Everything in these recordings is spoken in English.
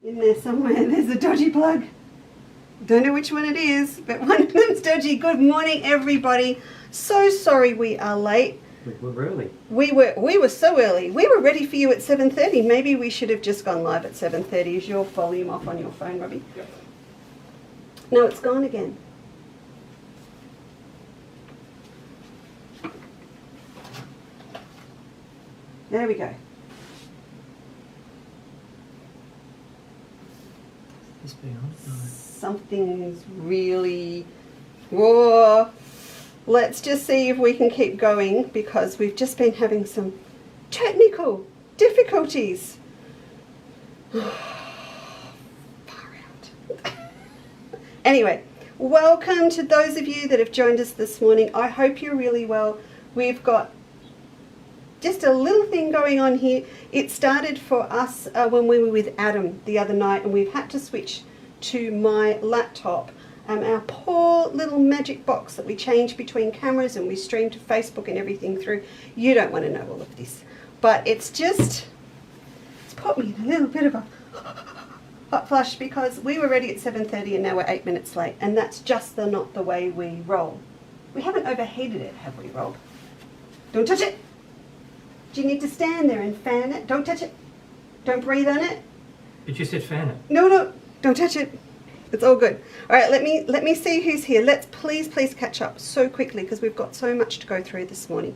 In there somewhere, there's a dodgy plug. Don't know which one it is, but one of them's dodgy. Good morning, everybody. So sorry we are late. We were early. We were so early. We were ready for you at 7:30. Maybe we should have just gone live at 7:30. Is your volume off on your phone, Robbie? Yep. No, it's gone again. There we go. This be on? No. Something's really... Whoa. Let's just see if we can keep going because we've just been having some technical difficulties. Far out. Anyway, welcome to those of you that have joined us this morning. I hope you're really well. We've got just a little thing going on here. It started for us when we were with Adam the other night, and we've had to switch to my laptop. Our poor little magic box that we change between cameras and we stream to Facebook and everything through. You don't want to know all of this, but it's put me in a little bit of a hot flush because we were ready at 7:30 and now we're 8 minutes late, and that's just not the way we roll. We haven't overheated it, have we, Rob? Don't touch it. Do you need to stand there and fan it? Don't touch it. Don't breathe on it. You just said fan it. No, don't touch it. It's all good. All right, let me see who's here. Let's please catch up so quickly because we've got so much to go through this morning.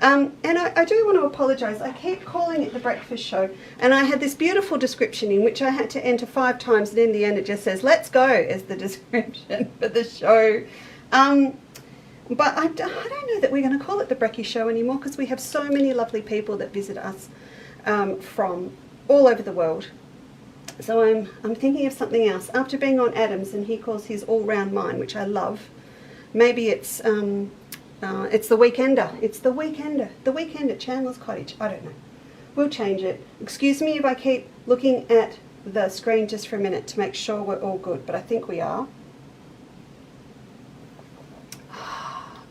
And I do want to apologise. I keep calling it the breakfast show, and I had this beautiful description in which I had to enter 5 times, and in the end it just says "Let's go" as the description for the show. But I don't know that we're going to call it the Brekkie Show anymore because we have so many lovely people that visit us from all over the world. So I'm thinking of something else. After being on Adam's, and he calls his all-round mine, which I love. Maybe it's the Weekender. It's the Weekender. The Weekend at Chandler's Cottage. I don't know. We'll change it. Excuse me if I keep looking at the screen just for a minute to make sure we're all good, but I think we are.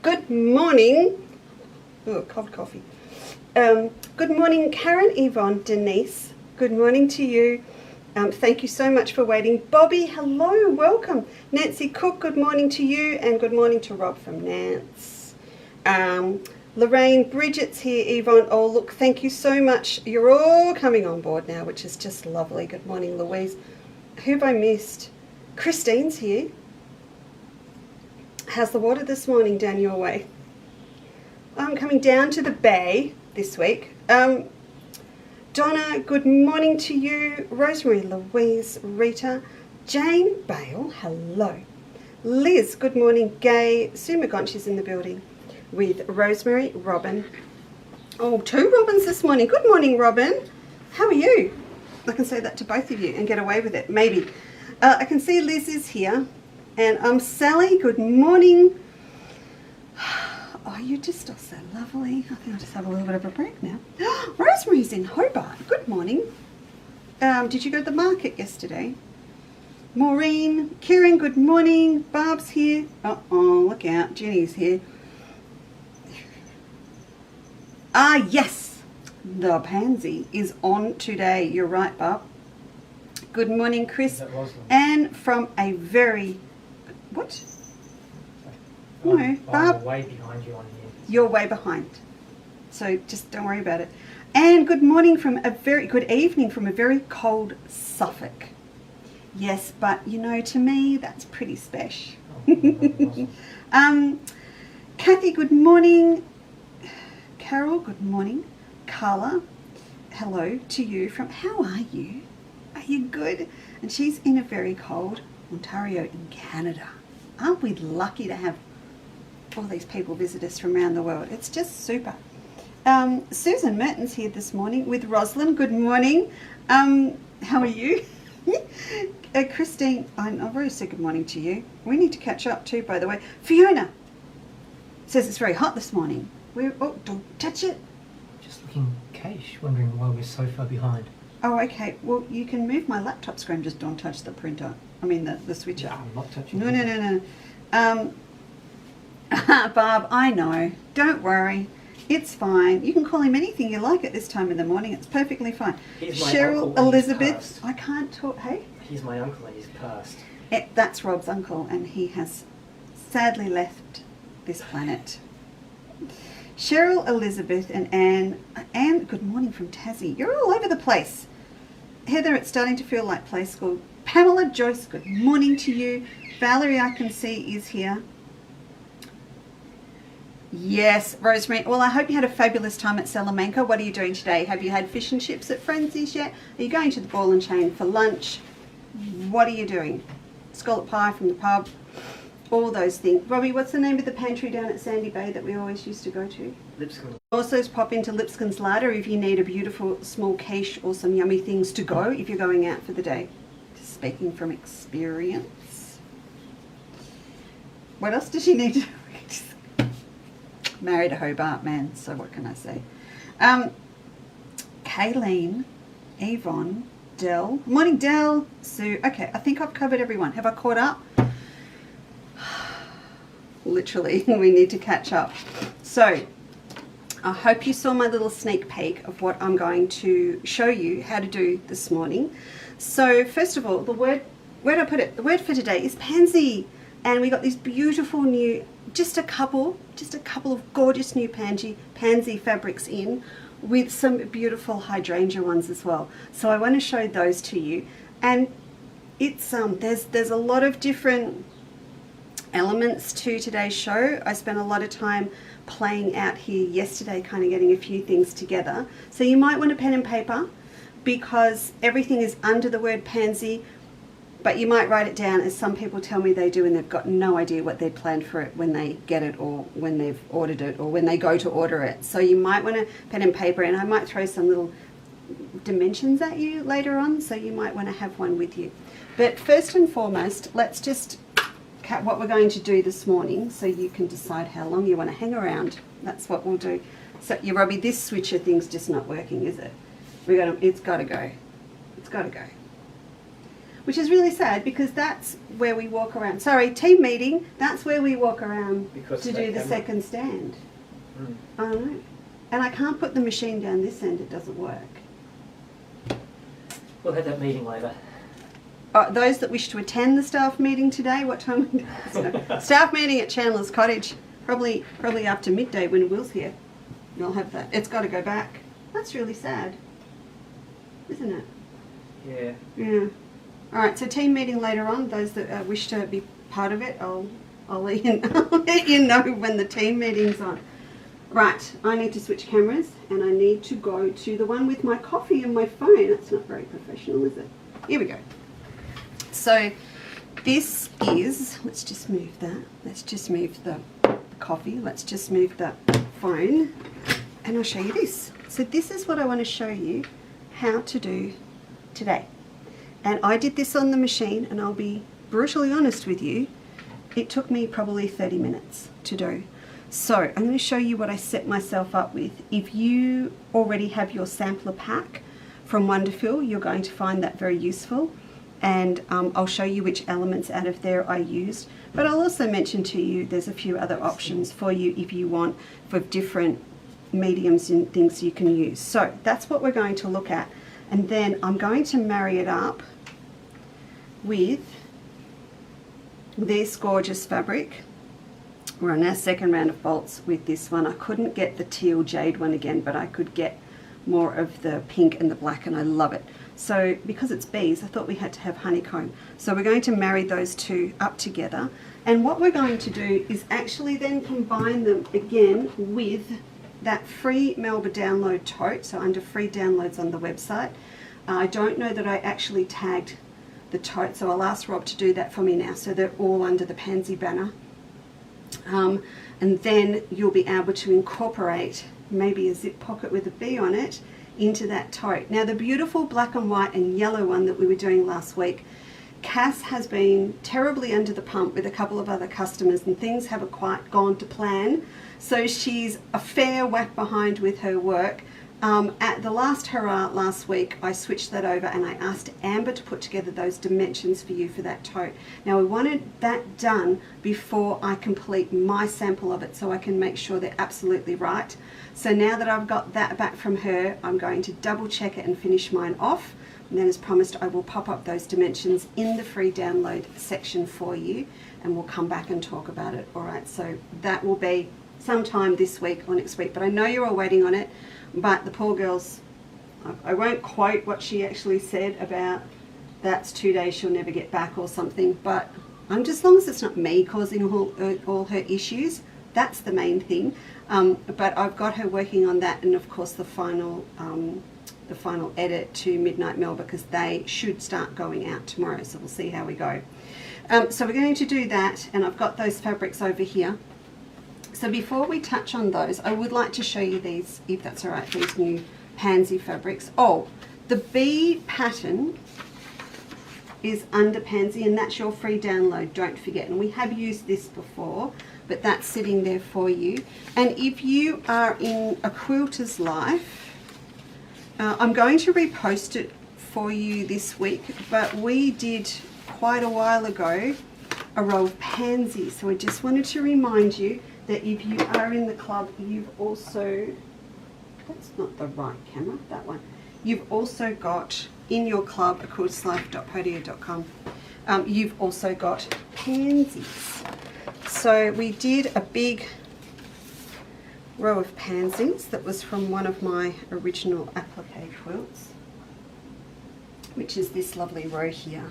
Good morning. Oh, cold coffee. Good morning, Karen, Yvonne, Denise. Good morning to you. Thank you so much for waiting. Bobby, hello, welcome. Nancy Cook, good morning to you, and good morning to Rob from Nance. Lorraine, Bridget's here, Yvonne. Oh, look, thank you so much. You're all coming on board now, which is just lovely. Good morning, Louise. Who have I missed? Christine's here. How's the water this morning down your way? I'm coming down to the bay this week. Donna, good morning to you. Rosemary, Louise, Rita, Jane, Bale, hello. Liz, good morning. Gay, Sue McGonchi's in the building with Rosemary, Robin. Oh, 2 Robins this morning. Good morning, Robin. How are you? I can say that to both of you and get away with it, maybe. I can see Liz is here. And Sally, good morning. Oh, you're just all so lovely. I think I'll just have a little bit of a break now. Rosemary's in Hobart. Good morning. Did you go to the market yesterday? Maureen, Kieran, good morning. Barb's here. Uh-oh, look out. Jenny's here. Ah, yes. The Pansy is on today. You're right, Barb. Good morning, Chris. And from a very... What? No, Barb. I'm way behind you on here. You're way behind. So just don't worry about it. And good morning from a very good evening from a very cold Suffolk. Yes, but you know, to me, that's pretty special. Oh, awesome. Kathy, good morning. Carol, good morning. Carla, hello to you from, how are you? Are you good? And she's in a very cold Ontario in Canada. Aren't we lucky to have all these people visit us from around the world? It's just super. Susan Merton's here this morning with Rosalind. Good morning. How are you? Christine, I'm very say good morning to you. We need to catch up too, by the way. Fiona says it's very hot this morning. Oh, don't touch it. Just looking cash, wondering why we're so far behind. Oh, okay. Well, you can move my laptop screen, just don't touch the printer. I mean the switcher. No, I'm not touching No, it. no. Barb, I know. Don't worry. It's fine. You can call him anything you like at this time in the morning. It's perfectly fine. He's my Cheryl uncle and he's Elizabeth. passed. I can't talk. Hey? He's my uncle and he's passed. That's Rob's uncle, and he has sadly left this planet. Cheryl Elizabeth and Anne. Anne, good morning from Tassie. You're all over the place. Heather, it's starting to feel like play school. Pamela Joyce, good morning to you. Valerie, I can see, is here. Yes, Rosemary. Well, I hope you had a fabulous time at Salamanca. What are you doing today? Have you had fish and chips at Frenzies yet? Are you going to the Ball and Chain for lunch? What are you doing? Scallop pie from the pub? All those things. Robbie, what's the name of the pantry down at Sandy Bay that we always used to go to? Lipscomb. Also pop into Lipscomb's Larder if you need a beautiful small quiche or some yummy things to go if you're going out for the day. Just speaking from experience. What else does she need to do? Married a Hobart man, so what can I say? Kayleen, Yvonne, Dell. Morning, Dell. Sue. Okay, I think I've covered everyone. Have I caught up? Literally, we need to catch up. So, I hope you saw my little sneak peek of what I'm going to show you how to do this morning. So, first of all, the word, where did I put it? The word for today is pansy. And we got these beautiful new, just a couple of gorgeous new pansy fabrics in, with some beautiful hydrangea ones as well. So I want to show those to you. And it's there's a lot of different elements to today's show. I spent a lot of time playing out here yesterday, kind of getting a few things together. So you might want a pen and paper, because everything is under the word pansy, but you might write it down, as some people tell me they do, and they've got no idea what they'd planned for it when they get it, or when they've ordered it, or when they go to order it. So you might want a pen and paper, and I might throw some little dimensions at you later on, so you might want to have one with you. But first and foremost, let's just cut what we're going to do this morning, so you can decide how long you want to hang around. That's what we'll do. So, yeah, Robbie, this switcher thing's just not working, is it? It's got to go. It's got to go. Which is really sad, because that's where we walk around. Sorry, team meeting, that's where we walk around to do the second stand. I know. And I can't put the machine down this end, it doesn't work. We'll have that meeting later. Those that wish to attend the staff meeting today, what time? Staff meeting at Chandler's Cottage, probably after midday when Will's here. You'll have that. It's got to go back. That's really sad, isn't it? Yeah. Yeah. All right, so team meeting later on. Those that wish to be part of it, I'll let you know when the team meeting's on. Right, I need to switch cameras, and I need to go to the one with my coffee and my phone. That's not very professional, is it? Here we go. So this is, let's just move that. Let's just move the coffee. Let's just move the phone, and I'll show you this. So this is what I want to show you how to do today. And I did this on the machine, and I'll be brutally honest with you, it took me probably 30 minutes to do. So I'm going to show you what I set myself up with. If you already have your sampler pack from Wonderful, you're going to find that very useful. And I'll show you which elements out of there I used. But I'll also mention to you there's a few other options for you if you want, for different mediums and things you can use. So that's what we're going to look at. And then I'm going to marry it up with this gorgeous fabric. We're on our second round of bolts with this one. I couldn't get the teal jade one again, but I could get more of the pink and the black, and I love it. So because it's bees, I thought we had to have honeycomb. So we're going to marry those two up together. And what we're going to do is actually then combine them again with that free Melba download tote, so under free downloads on the website. I don't know that I actually tagged the tote, so I'll ask Rob to do that for me now, so they're all under the Pansy banner. And then you'll be able to incorporate maybe a zip pocket with a bee on it into that tote. Now the beautiful black and white and yellow one that we were doing last week, Cass has been terribly under the pump with a couple of other customers, and things haven't quite gone to plan. So she's a fair whack behind with her work. At the last hurrah last week, I switched that over and I asked Amber to put together those dimensions for you for that tote. Now we wanted that done before I complete my sample of it so I can make sure they're absolutely right. So now that I've got that back from her, I'm going to double check it and finish mine off. And then as promised, I will pop up those dimensions in the free download section for you and we'll come back and talk about it. All right, so that will be sometime this week or next week, but I know you're all waiting on it. But the poor girls, I won't quote what she actually said about that's 2 days she'll never get back or something, but I'm just, as long as it's not me causing all her issues, that's the main thing. But I've got her working on that, and of course the final edit to Midnight Mel, because they should start going out tomorrow, so we'll see how we go. So we're going to do that, and I've got those fabrics over here. So before we touch on those, I would like to show you these, if that's all right, these new Pansy fabrics. Oh, the bee pattern is under Pansy, and that's your free download, don't forget. And we have used this before, but that's sitting there for you. And if you are in a quilter's life, I'm going to repost it for you this week, but we did quite a while ago a row of Pansies. So I just wanted to remind you that if you are in the club, you've also, that's not the right camera, that one. You've also got in your club, aquiltuslife.podia.com, you've also got Pansies. So we did a big row of Pansies that was from one of my original applique quilts, which is this lovely row here.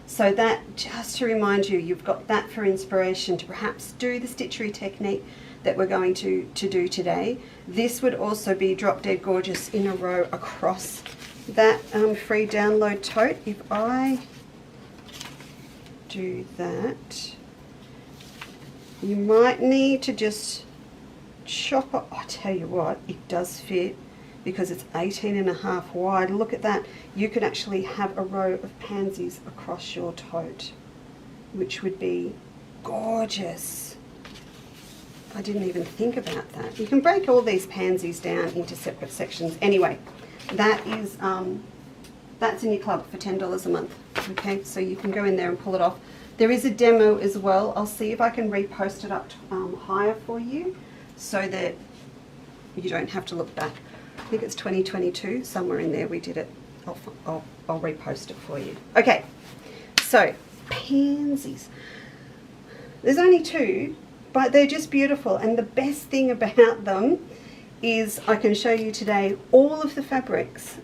So that, just to remind you, you've got that for inspiration to perhaps do the stitchery technique that we're going to do today. This would also be drop dead gorgeous in a row across that free download tote. If I do that, you might need to just chop it. I tell you what, it does fit, because it's 18.5 wide. Look at that. You could actually have a row of Pansies across your tote, which would be gorgeous. I didn't even think about that. You can break all these Pansies down into separate sections. Anyway, that is that's in your club for $10 a month. Okay, so you can go in there and pull it off. There is a demo as well. I'll see if I can repost it up higher for you so that you don't have to look back. I think it's 2022, somewhere in there we did it. I'll repost it for you. Okay, so Pansies. There's only 2, but they're just beautiful, and the best thing about them is I can show you today all of the fabrics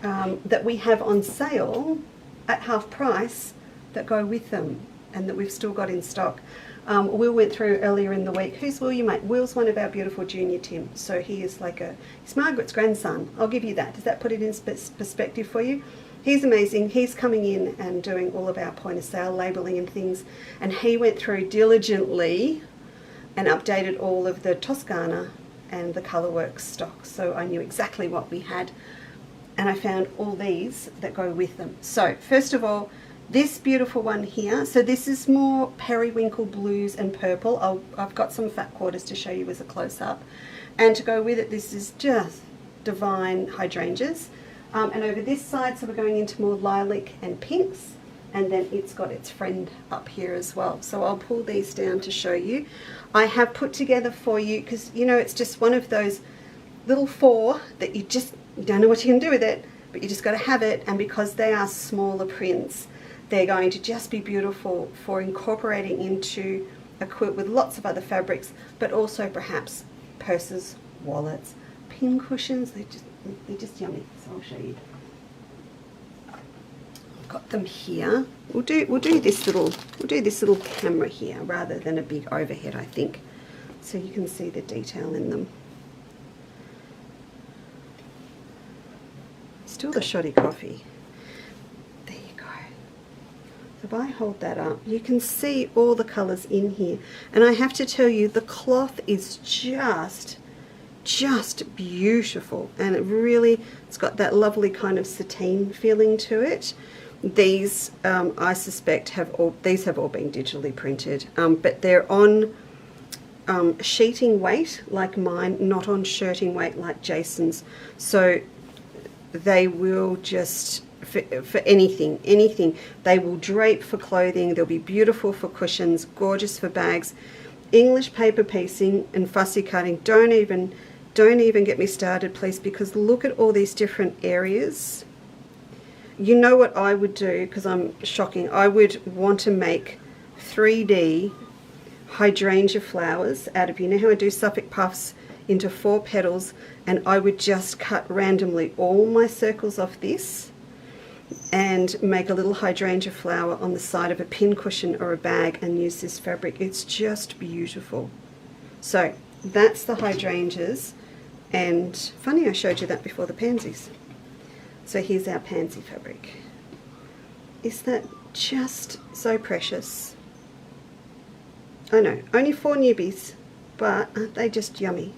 that we have on sale at half price that go with them and that we've still got in stock. Will went through earlier in the week. Who's Will, you mate? Will's one of our beautiful junior Tim. So he is like he's Margaret's grandson. I'll give you that. Does that put it in perspective for you? He's amazing. He's coming in and doing all of our point of sale labelling and things. And he went through diligently and updated all of the Toscana and the Colourworks stock. So I knew exactly what we had. And I found all these that go with them. So first of all, this beautiful one here, so this is more periwinkle blues and purple. I've got some fat quarters to show you as a close-up. And to go with it, this is just divine hydrangeas. And over this side, so we're going into more lilac and pinks. And then it's got its friend up here as well. So I'll pull these down to show you. I have put together for you, because, you know, it's just one of those little 4 that you don't know what you can do with it, but you just got to have it. And because they are smaller prints, they're going to just be beautiful for incorporating into a quilt with lots of other fabrics, but also perhaps purses, wallets, pin cushions. They're just yummy. So I'll show you. I've got them here. We'll do this little camera here rather than a big overhead, I think, so you can see the detail in them. Still the shoddy coffee. If I hold that up, you can see all the colours in here. And I have to tell you, the cloth is just beautiful. And it's got that lovely kind of sateen feeling to it. These, I suspect, have all been digitally printed. But they're on sheeting weight like mine, not on shirting weight like Jason's. So they will just, for anything, they will drape for clothing. They'll be beautiful for cushions, gorgeous for bags. English paper piecing and fussy cutting. Don't even get me started, please, because look at all these different areas. You know what I would do, because I'm shocking, I would want to make 3D hydrangea flowers out of, you know how I do Suffolk puffs into 4 petals, and I would just cut randomly all my circles off this and make a little hydrangea flower on the side of a pin cushion or a bag and use this fabric. It's just beautiful. So that's the hydrangeas, and funny I showed you that before the pansies. So here's our pansy fabric. Is that just so precious? I know, only 4 newbies, but aren't they just yummy?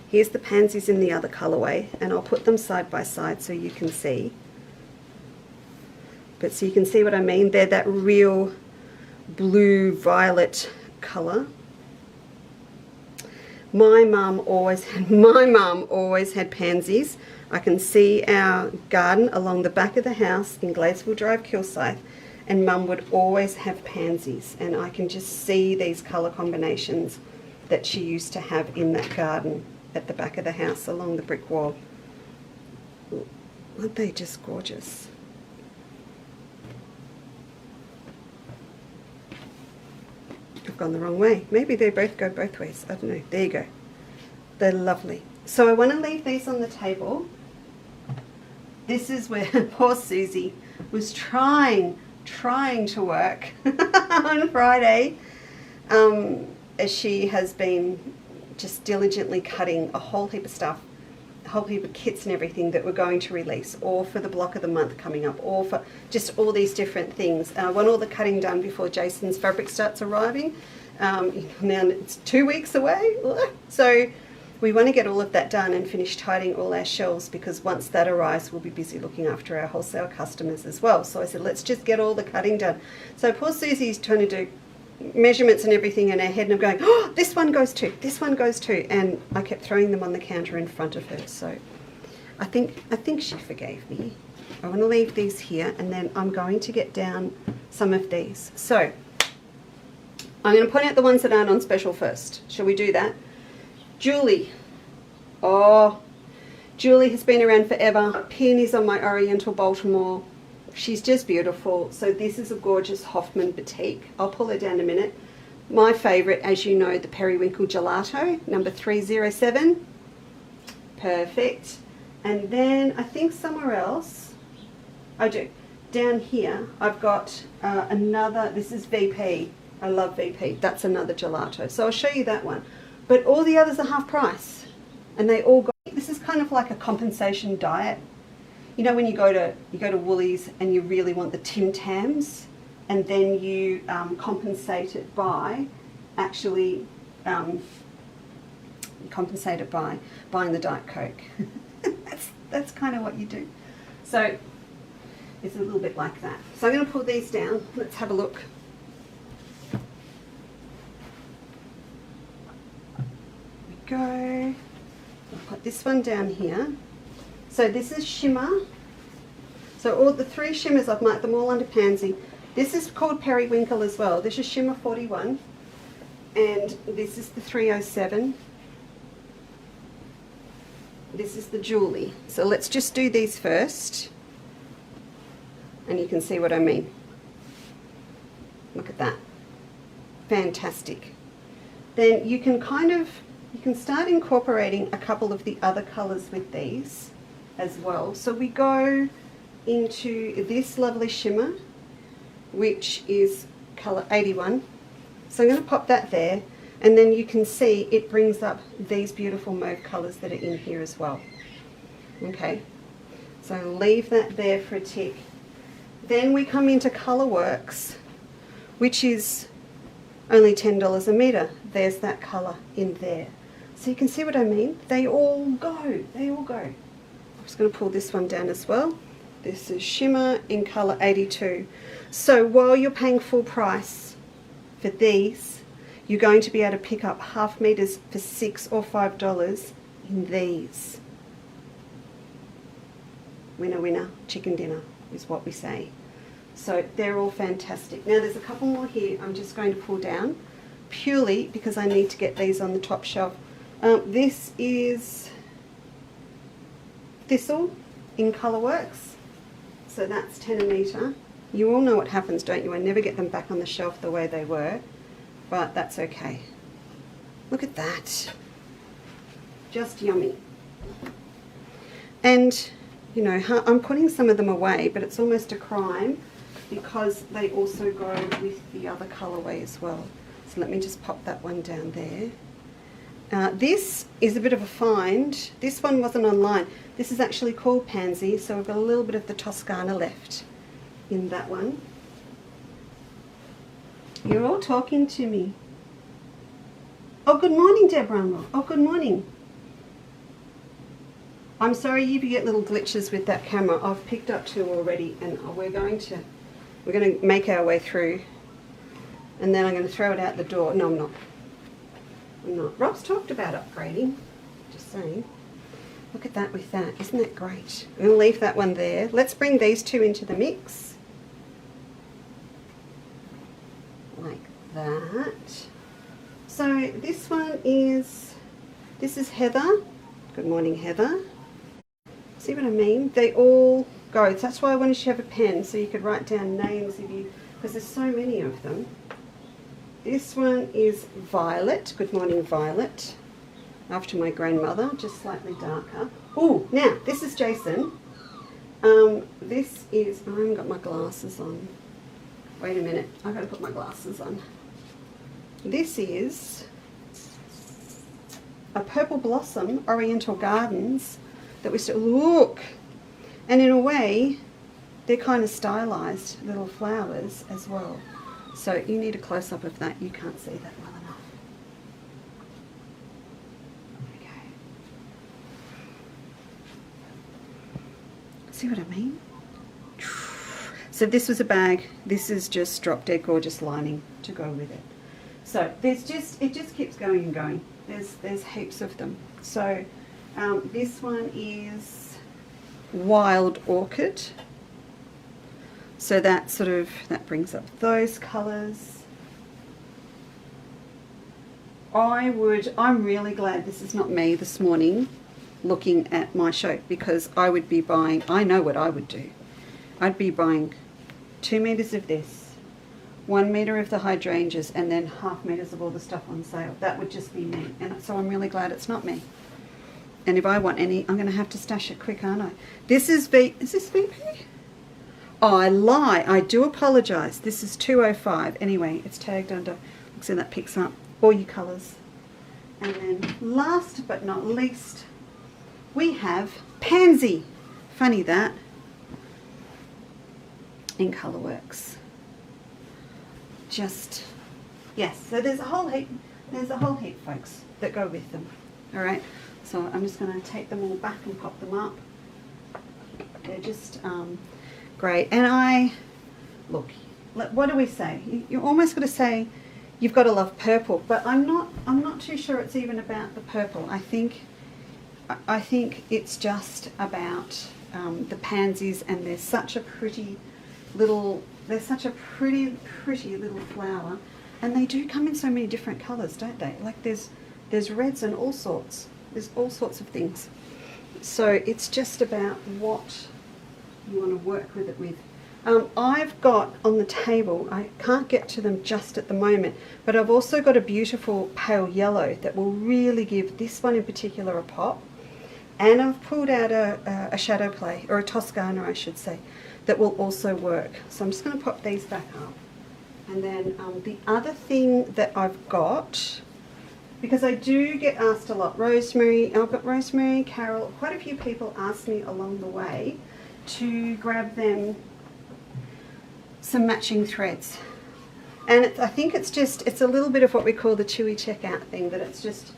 Here's the pansies in the other colorway, and I'll put them side by side so you can see. But so you can see what I mean. They're that real blue violet color. My mum always had pansies. I can see our garden along the back of the house in Gladesville Drive, Kilsyth, and Mum would always have pansies, and I can just see these colour combinations that she used to have in that garden at the back of the house along the brick wall. Aren't they just gorgeous? I've gone the wrong way. Maybe they both go both ways. I don't know. There you go. They're lovely. So I want to leave these on the table. This is where poor Susie was trying to work on Friday, as she has been just diligently cutting a whole heap of stuff, a whole heap of kits and everything that we're going to release, or for the block of the month coming up, or for just all these different things. I want all the cutting done before Jason's fabric starts arriving. Now it's 2 weeks away, so we want to get all of that done and finish tidying all our shelves, because once that arrives we'll be busy looking after our wholesale customers as well. So I said, let's just get all the cutting done. So poor Susie's trying to do measurements and everything in her head, and I'm going, oh, this one goes too, this one goes too, and I kept throwing them on the counter in front of her. So I think she forgave me. I want to leave these here, and then I'm going to get down some of these. So I'm going to point out the ones that aren't on special first. Shall we do that? Julie. Oh, Julie has been around forever. Peonies on my Oriental Baltimore. She's just beautiful. So this is a gorgeous Hoffman batik. I'll pull her down in a minute. My favourite, as you know, the Periwinkle Gelato, number 307. Perfect. And then I think somewhere else, I do. Down here, I've got another, this is VP. I love VP. That's another gelato. So I'll show you that one. But all the others are half price, and they all go. This is kind of like a compensation diet. You know when you go to Woolies and you really want the Tim Tams, and then you compensate it by actually compensate it by buying the Diet Coke. that's kind of what you do. So it's a little bit like that. So I'm going to pull these down. Let's have a look. Go. I'll put this one down here. So this is shimmer. So all the 3 shimmers, I've marked them all under pansy. This is called Periwinkle as well. This is shimmer 41, and this is the 307. This is the Julie. So let's just do these first, and you can see what I mean. Look at that. Fantastic. Then you can start incorporating a couple of the other colours with these as well. So we go into this lovely shimmer, which is colour 81. So I'm going to pop that there, and then you can see it brings up these beautiful mauve colours that are in here as well. Okay, so leave that there for a tick. Then we come into Colourworks, which is only $10 a metre. There's that colour in there. So you can see what I mean? They all go. They all go. I'm just going to pull this one down as well. This is shimmer in colour 82. So while you're paying full price for these, you're going to be able to pick up half meters for $6 or $5 in these. Winner, winner, chicken dinner is what we say. So they're all fantastic. Now there's a couple more here I'm just going to pull down purely because I need to get these on the top shelf. This is Thistle in Colourworks. So that's 10 a metre. You all know what happens, don't you? I never get them back on the shelf the way they were, but that's okay. Look at that. Just yummy. And, you know, I'm putting some of them away, but it's almost a crime because they also go with the other colourway as well. So let me just pop that one down there. This is a bit of a find. This one wasn't online. This is actually called Pansy, so we've got a little bit of the Toscana left in that one. You're all talking to me. Oh, good morning, Deborah. Oh, good morning. I'm sorry if you get little glitches with that camera. I've picked up 2 already, and we're going to make our way through, and then I'm going to throw it out the door. No, I'm not. Rob's talked about upgrading. Just saying. Look at that with that. Isn't that great? We'll leave that one there. Let's bring these 2 into the mix. Like that. So this one is, this is Heather. Good morning, Heather. See what I mean? They all go. That's why I wanted you to have a pen so you could write down names if you, because there's so many of them. This one is Violet. Good morning, Violet. After my grandmother, just slightly darker. Oh, now this is Jason. This is, I haven't got my glasses on. Wait a minute, I've got to put my glasses on. This is a Purple Blossom Oriental Gardens that we still look. And in a way, they're kind of stylized little flowers as well. So you need a close-up of that. You can't see that well enough. Okay. See what I mean? So this was a bag. This is just drop dead gorgeous lining to go with it. So there's just, it just keeps going and going. There's heaps of them. So this one is Wild Orchid. So that sort of, that brings up those colours. I'm really glad this is not me this morning looking at my show, because I would be buying, I know what I would do. I'd be buying 2 meters of this, 1 meter of the hydrangeas, and then half meters of all the stuff on sale. That would just be me. And so I'm really glad it's not me. And if I want any, I'm going to have to stash it quick, aren't I? This is is this VP? Oh, I lie. I do apologise. This is 205. Anyway, it's tagged under. So that picks up all your colours. And then last but not least, we have Pansy. Funny that. In Colourworks. Just, yes. So there's a whole heap, folks, that go with them. All right. So I'm just going to take them all back and pop them up. They're just great. And look, what do we say? You almost got to say you've got to love purple, but I'm not too sure it's even about the purple. I think it's just about the pansies, and they're such a pretty little flower, and they do come in so many different colours, don't they? Like there's reds and all sorts. There's all sorts of things. So it's just about what you want to work with it with. I've got on the table, I can't get to them just at the moment, but I've also got a beautiful pale yellow that will really give this one in particular a pop. And I've pulled out a shadow play, or a Toscana I should say, that will also work. So I'm just going to pop these back up. And then the other thing that I've got, because I do get asked a lot, Rosemary, I've got Rosemary, Carol, quite a few people ask me along the way to grab them some matching threads. And I think it's a little bit of what we call the chewy checkout thing, that it's just,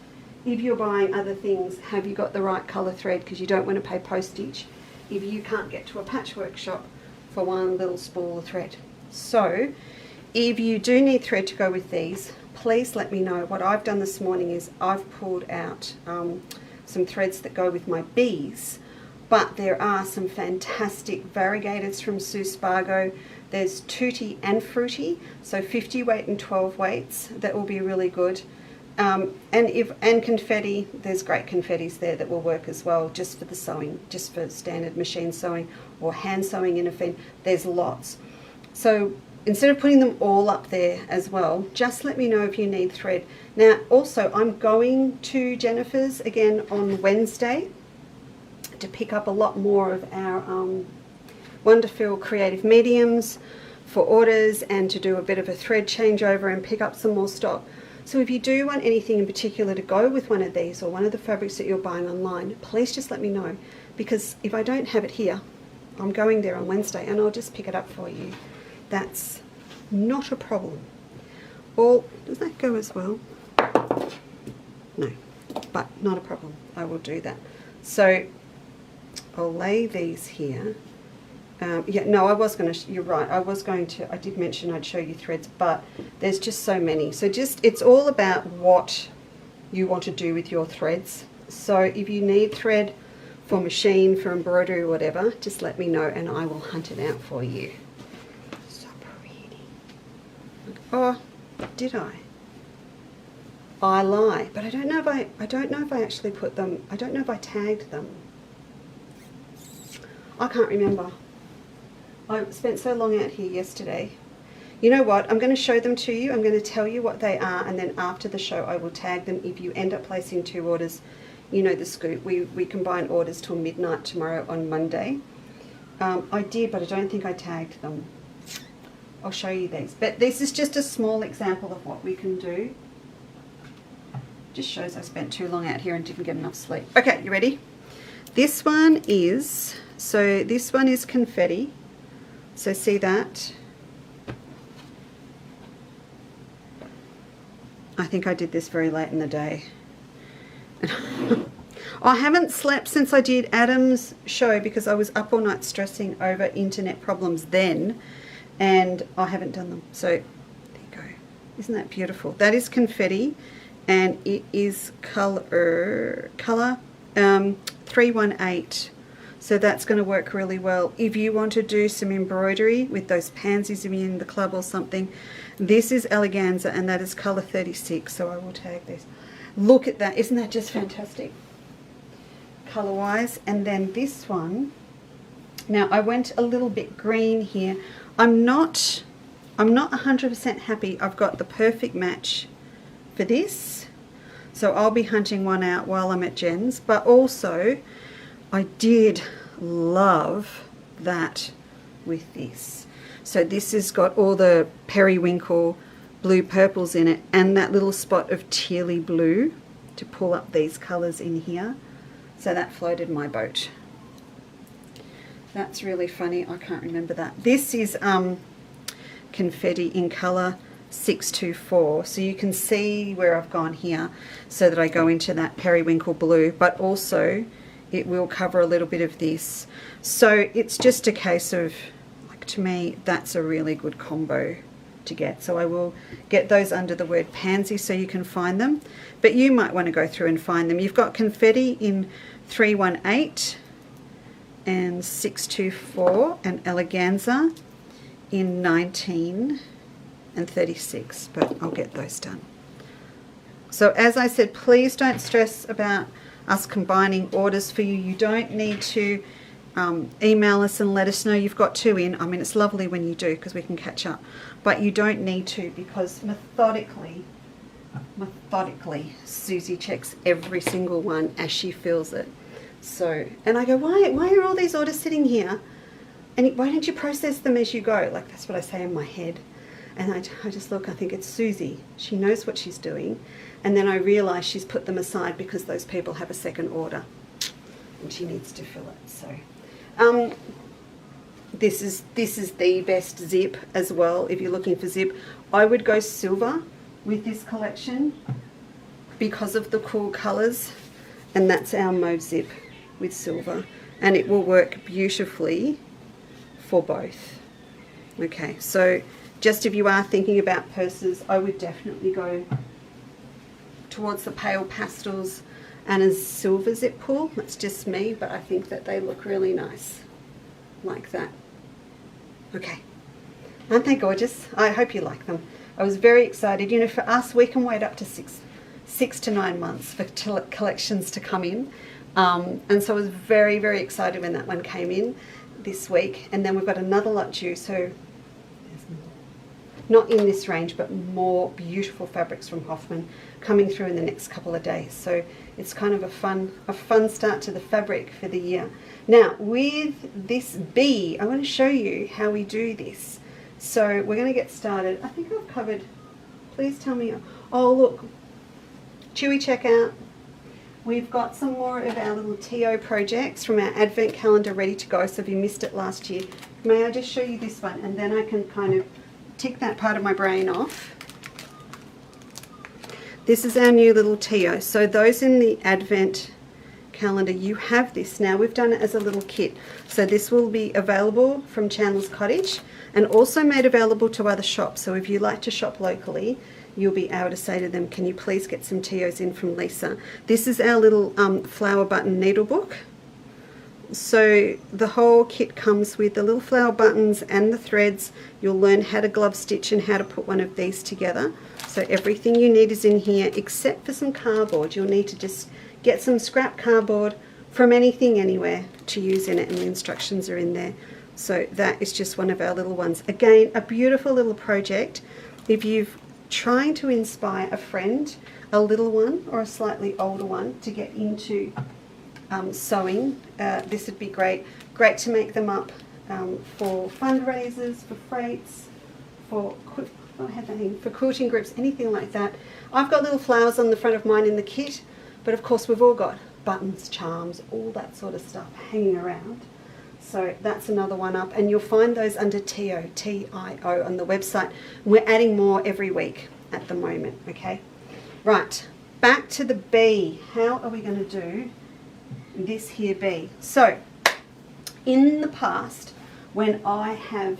if you're buying other things, have you got the right colour thread, because you don't want to pay postage if you can't get to a patchwork shop for one little spool of thread. So if you do need thread to go with these, please let me know. What I've done this morning is I've pulled out some threads that go with my bees, but there are some fantastic variegators from Sue Spargo. There's tutti and fruity, so 50 weight and 12 weights. That will be really good. And confetti, there's great confettis there that will work as well, just for the sewing, just for standard machine sewing or hand sewing in a fin. There's lots. So instead of putting them all up there as well, just let me know if you need thread. Now also, I'm going to Jennifer's again on Wednesday to pick up a lot more of our Wonderful Creative Mediums for orders, and to do a bit of a thread changeover and pick up some more stock. So if you do want anything in particular to go with one of these or one of the fabrics that you're buying online, please just let me know, because if I don't have it here, I'm going there on Wednesday and I'll just pick it up for you. That's not a problem. Or does that go as well? No, but not a problem. I will do that. So I'll lay these here. Yeah, no, I was going to, you're right, I did mention I'd show you threads, but there's just so many. So it's all about what you want to do with your threads. So if you need thread for machine, for embroidery, or whatever, just let me know and I will hunt it out for you. So pretty. Oh, did I? I lie, but I don't know if I actually put them, I don't know if I tagged them. I can't remember. I spent so long out here yesterday. You know what? I'm going to show them to you. I'm going to tell you what they are, and then after the show I will tag them. If you end up placing 2 orders, you know the scoop. We combine orders till midnight tomorrow on Monday. I did, but I don't think I tagged them. I'll show you these. But this is just a small example of what we can do. Just shows I spent too long out here and didn't get enough sleep. Okay, you ready? This one is confetti. So see that? I think I did this very late in the day. I haven't slept since I did Adam's show because I was up all night stressing over internet problems then, and I haven't done them. So there you go. Isn't that beautiful? That is confetti, and it is color 318. So that's going to work really well. If you want to do some embroidery with those pansies, if you're in the club or something, this is eleganza and that is color 36. So I will tag this. Look at that. Isn't that just fantastic? Color wise. And then this one. Now I went a little bit green here. I'm not 100% happy. I've got the perfect match for this. So I'll be hunting one out while I'm at Jen's, but also I did love that with this. So this has got all the periwinkle blue purples in it and that little spot of tealy blue to pull up these colours in here. So that floated my boat. That's really funny. I can't remember that. This is confetti in colour 624. So you can see where I've gone here so that I go into that periwinkle blue, but also it will cover a little bit of this. So it's just a case of, like, to me, that's a really good combo to get. So I will get those under the word pansy so you can find them. But you might want to go through and find them. You've got confetti in 318 and 624 and eleganza in 19 and 36. But I'll get those done. So as I said, please don't stress about us combining orders for you. You don't need to email us and let us know you've got 2 in. I mean, it's lovely when you do because we can catch up, but you don't need to, because methodically Susie checks every single one as she feels it. So, and I go, why are all these orders sitting here, and why don't you process them as you go? Like, that's what I say in my head. And I just look, I think it's Susie. She knows what she's doing. And then I realise she's put them aside because those people have a second order and she needs to fill it. So this is the best zip as well. If you're looking for zip, I would go silver with this collection because of the cool colours. And that's our mauve zip with silver. And it will work beautifully for both. Okay, so just if you are thinking about purses, I would definitely go towards the pale pastels and a silver zip pull. That's just me, but I think that they look really nice like that. Okay, aren't they gorgeous? I hope you like them. I was very excited. You know, for us, we can wait up to six to 9 months for collections to come in. And so I was very, very excited when that one came in this week. And then we've got another lot due, so not in this range, but more beautiful fabrics from Hoffman coming through in the next couple of days. So it's kind of a fun start to the fabric for the year. Now, with this bee, I want to show you how we do this. So we're going to get started. I think I've covered, please tell me. Oh, look, Chewy checkout. We've got some more of our little TO projects from our advent calendar ready to go. So if you missed it last year, may I just show you this one, and then I can kind of tick that part of my brain off. This is our new little TO. So those in the advent calendar, you have this now. We've done it as a little kit. So this will be available from Chandler's Cottage and also made available to other shops. So if you like to shop locally, you'll be able to say to them, can you please get some TOs in from Lisa? This is our little flower button needle book. So the whole kit comes with the little flower buttons and the threads. You'll learn how to glove stitch and how to put one of these together. So everything you need is in here except for some cardboard. You'll need to just get some scrap cardboard from anything, anywhere to use in it, and the instructions are in there. So that is just one of our little ones. Again, a beautiful little project. If you're trying to inspire a friend, a little one or a slightly older one, to get into sewing, this would be great. Great to make them up for fundraisers, for freights, for quilting groups, anything like that. I've got little flowers on the front of mine in the kit, but of course we've all got buttons, charms, all that sort of stuff hanging around. So that's another one up, and you'll find those under TO, T-I-O, on the website. We're adding more every week at the moment, okay? Right, back to the bee. How are we going to do this here bee? So, in the past, when I have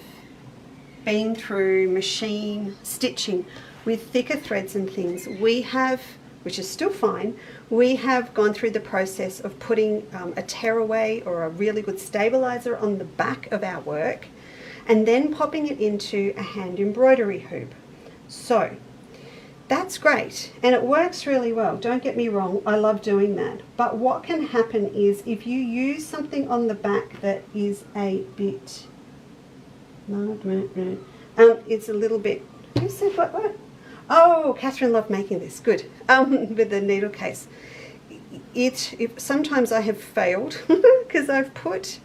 been through machine stitching with thicker threads and things, we have, which is still fine, we have gone through the process of putting a tearaway or a really good stabilizer on the back of our work and then popping it into a hand embroidery hoop. So that's great and it works really well, don't get me wrong, I love doing that. But what can happen is if you use something on the back that is a bit, it's a little bit, who said what? Oh, Catherine loved making this. Good. With the needle case. Sometimes I have failed because I've put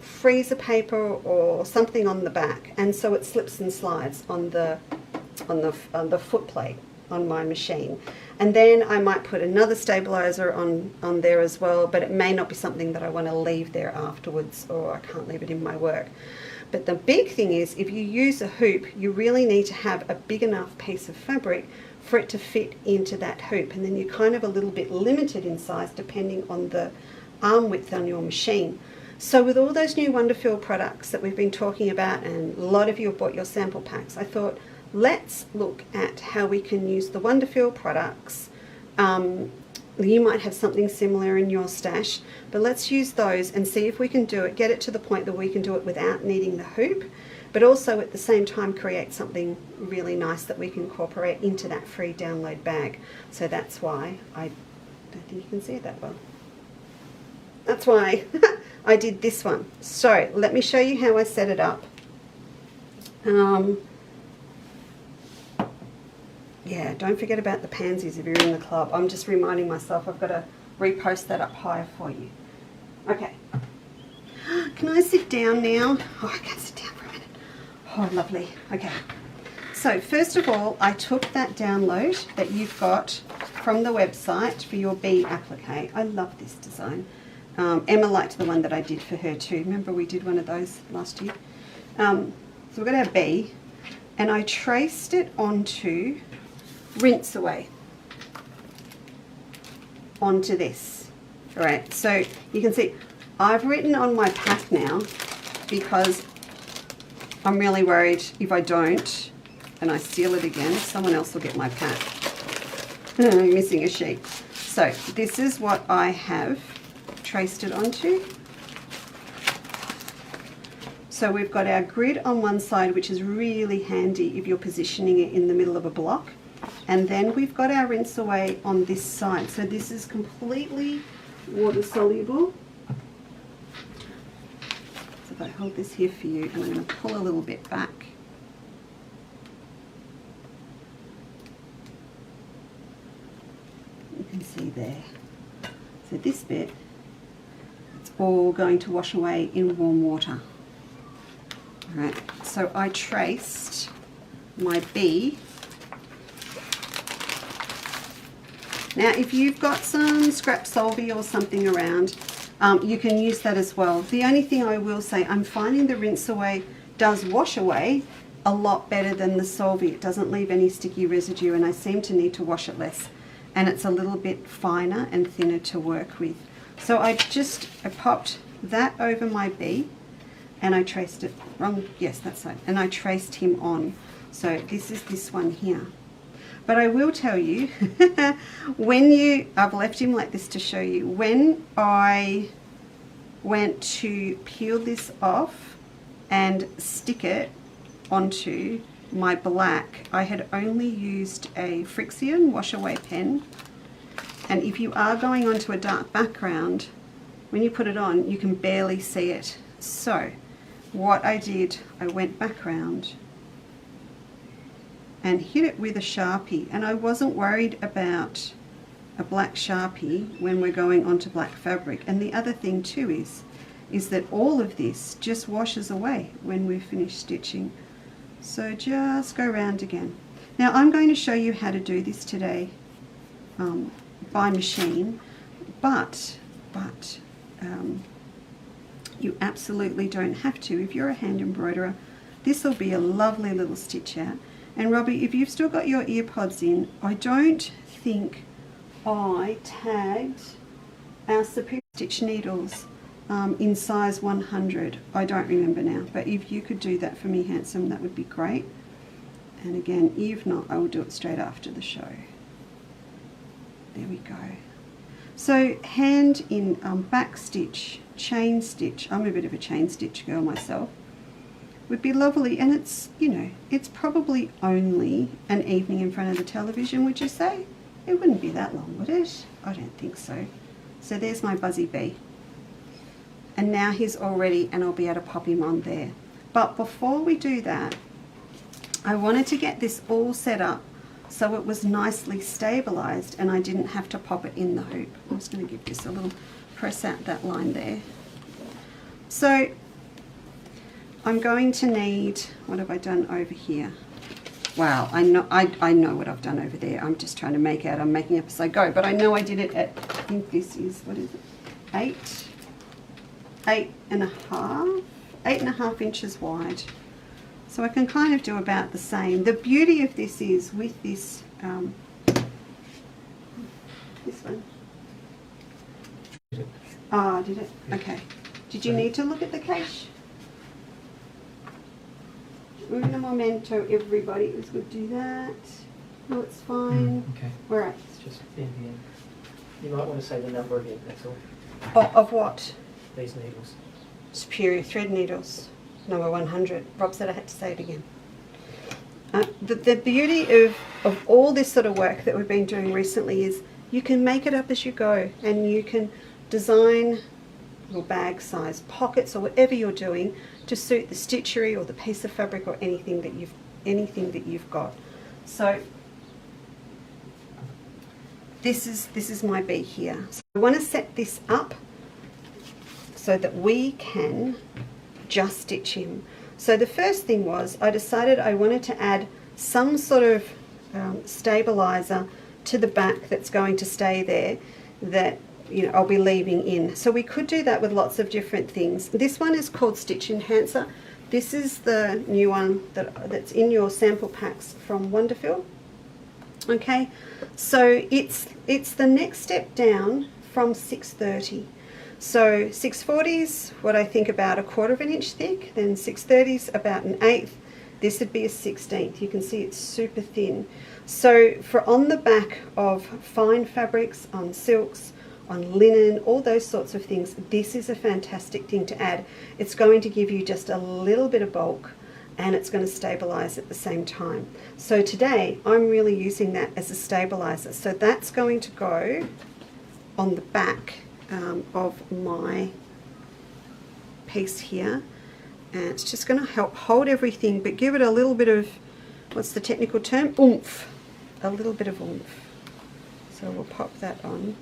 freezer paper or something on the back, and so it slips and slides on the foot plate on my machine. And then I might put another stabilizer on there as well, but it may not be something that I want to leave there afterwards, or I can't leave it in my work. But the big thing is, if you use a hoop, you really need to have a big enough piece of fabric for it to fit into that hoop. And then you're kind of a little bit limited in size depending on the arm width on your machine. So with all those new Wonderfeel products that we've been talking about, and a lot of you have bought your sample packs, I thought, let's look at how we can use the Wonderfeel products. You might have something similar in your stash, but let's use those and see if we can do it, get it to the point that we can do it without needing the hoop, but also at the same time create something really nice that we can incorporate into that free download bag. So that's why, I don't think you can see it that well. That's why I did this one. So let me show you how I set it up. Yeah, don't forget about the pansies if you're in the club. I'm just reminding myself I've got to repost that up higher for you. Okay. Can I sit down now? Oh, I can't sit down for a minute. Oh, lovely. Okay. So first of all, I took that download that you've got from the website for your bee applique. I love this design. Emma liked the one that I did for her too. Remember we did one of those last year? So we've got our bee, and I traced it onto rinse away onto this. All right, so you can see I've written on my pack now because I'm really worried if I don't and I seal it again, someone else will get my pack. Missing a sheet. So this is what I have traced it onto. So we've got our grid on one side, which is really handy if you're positioning it in the middle of a block. And then we've got our rinse away on this side. So this is completely water soluble. So if I hold this here for you, and I'm going to pull a little bit back. You can see there. So this bit, it's all going to wash away in warm water. All right, so I traced my B. Now, if you've got some scrap Solvay or something around, you can use that as well. The only thing I will say, I'm finding the rinse away does wash away a lot better than the Solvay. It doesn't leave any sticky residue, and I seem to need to wash it less. And it's a little bit finer and thinner to work with. So I popped that over my B, and I traced it wrong. Yes, that's right. And I traced him on. So this is this one here. But I will tell you, I've left him like this to show you, when I went to peel this off and stick it onto my black, I had only used a Frixion wash away pen. And if you are going onto a dark background, when you put it on, you can barely see it. So what I did, I went back round and hit it with a Sharpie, and I wasn't worried about a black Sharpie when we're going onto black fabric. And the other thing too is that all of this just washes away when we've finished stitching. So just go round again. Now I'm going to show you how to do this today by machine, but you absolutely don't have to. If you're a hand embroiderer, this will be a lovely little stitch out. And Robbie, if you've still got your ear pods in, I don't think I tagged our Superior stitch needles in size 100. I don't remember now, but if you could do that for me, handsome, that would be great. And again, if not, I will do it straight after the show. There we go. So hand in back stitch, chain stitch. I'm a bit of a chain stitch girl myself. Would be lovely, and it's, you know, it's probably only an evening in front of the television, would you say? It wouldn't be that long, would it? I don't think so. So there's my Buzzy Bee. And now he's all ready, and I'll be able to pop him on there. But before we do that, I wanted to get this all set up so it was nicely stabilized and I didn't have to pop it in the hoop. I'm just going to give this a little press out that line there. So I'm going to need, what have I done over here? Wow, I know what I've done over there. I'm just trying to make out, I'm making up as I go, but I know I did it at, I think this is, what is it? 8.5 inches wide. So I can kind of do about the same. The beauty of this is with this, this one. Ah, did it? Okay. Did you need to look at the cache? Un momento, everybody. It was good to do that. No, it's fine. Okay. All right. It's just in the end. You might want to say the number again, that's all. Oh, of what? These needles. Superior thread needles, number 100. Rob said I had to say it again. The beauty of all this sort of work that we've been doing recently is you can make it up as you go, and you can design your bag size pockets or whatever you're doing to suit the stitchery or the piece of fabric or anything that you've got. So this is my bee here. So I want to set this up so that we can just stitch him. So the first thing was I decided I wanted to add some sort of stabilizer to the back that's going to stay there, that, you know, I'll be leaving in. So we could do that with lots of different things. This one is called Stitch Enhancer. This is the new one that's in your sample packs from Wonderful. Okay, so it's the next step down from 630. So 640s, what I think about 1/4 of an inch thick, then 630s about 1/8. This would be a 16th. You can see it's super thin. So for on the back of fine fabrics, on silks, on linen, all those sorts of things, this is a fantastic thing to add. It's going to give you just a little bit of bulk, and it's going to stabilize at the same time. So today I'm really using that as a stabilizer. So that's going to go on the back of my piece here, and it's just going to help hold everything but give it a little bit of, what's the technical term, oomph, a little bit of oomph. So we'll pop that on.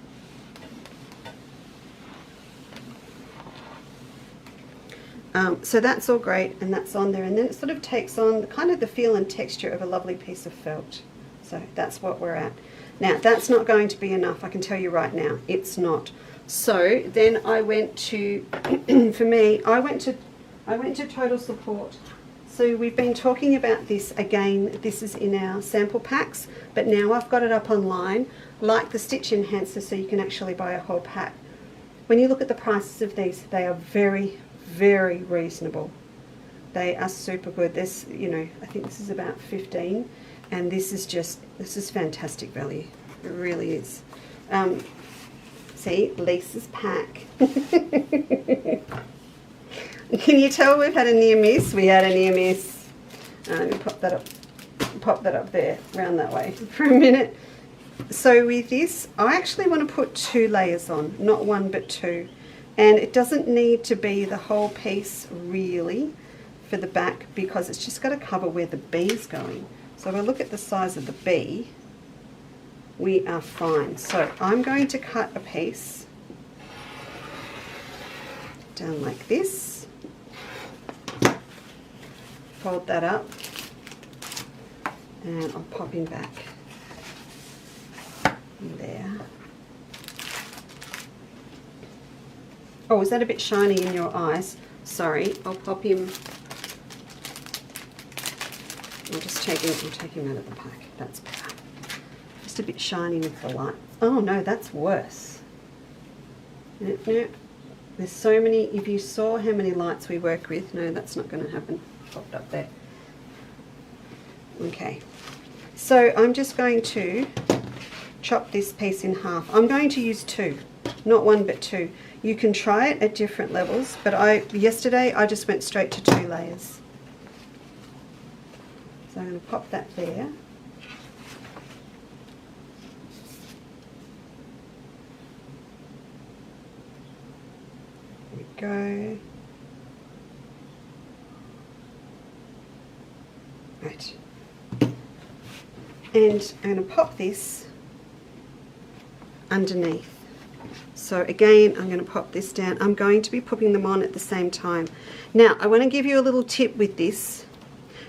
So that's all great, and that's on there, and then it sort of takes on kind of the feel and texture of a lovely piece of felt. So that's what we're at. Now that's not going to be enough, I can tell you right now, it's not. So then I went to, for me, I went to Total Support. So we've been talking about this again, this is in our sample packs, but now I've got it up online, like the Stitch Enhancer, so you can actually buy a whole pack. When you look at the prices of these, they are very, very reasonable. They are super good. There's, you know, I think this is about 15, and this is fantastic value. It really is. See, Lisa's pack. Can you tell we've had a near miss? We had a near miss. Let me pop that up there, round that way for a minute. So with this, I actually want to put 2 layers on, not 1 but 2. And it doesn't need to be the whole piece really for the back, because it's just got to cover where the B is going. So if I look at the size of the B, we are fine. So I'm going to cut a piece down like this, fold that up, and I'll pop him back there. Oh, is that a bit shiny in your eyes? Sorry, I'll pop him. I'll take him out of the pack. That's better. Just a bit shiny with the light. Oh no, that's worse. No. There's so many. If you saw how many lights we work with, no, that's not going to happen. Popped up there. Okay. So I'm just going to chop this piece in half. I'm going to use 2, not 1 but 2. You can try it at different levels, but yesterday I just went straight to 2 layers. So I'm going to pop that there. There we go. Right. And I'm going to pop this underneath. So again, I'm going to pop this down. I'm going to be popping them on at the same time. Now, I want to give you a little tip with this.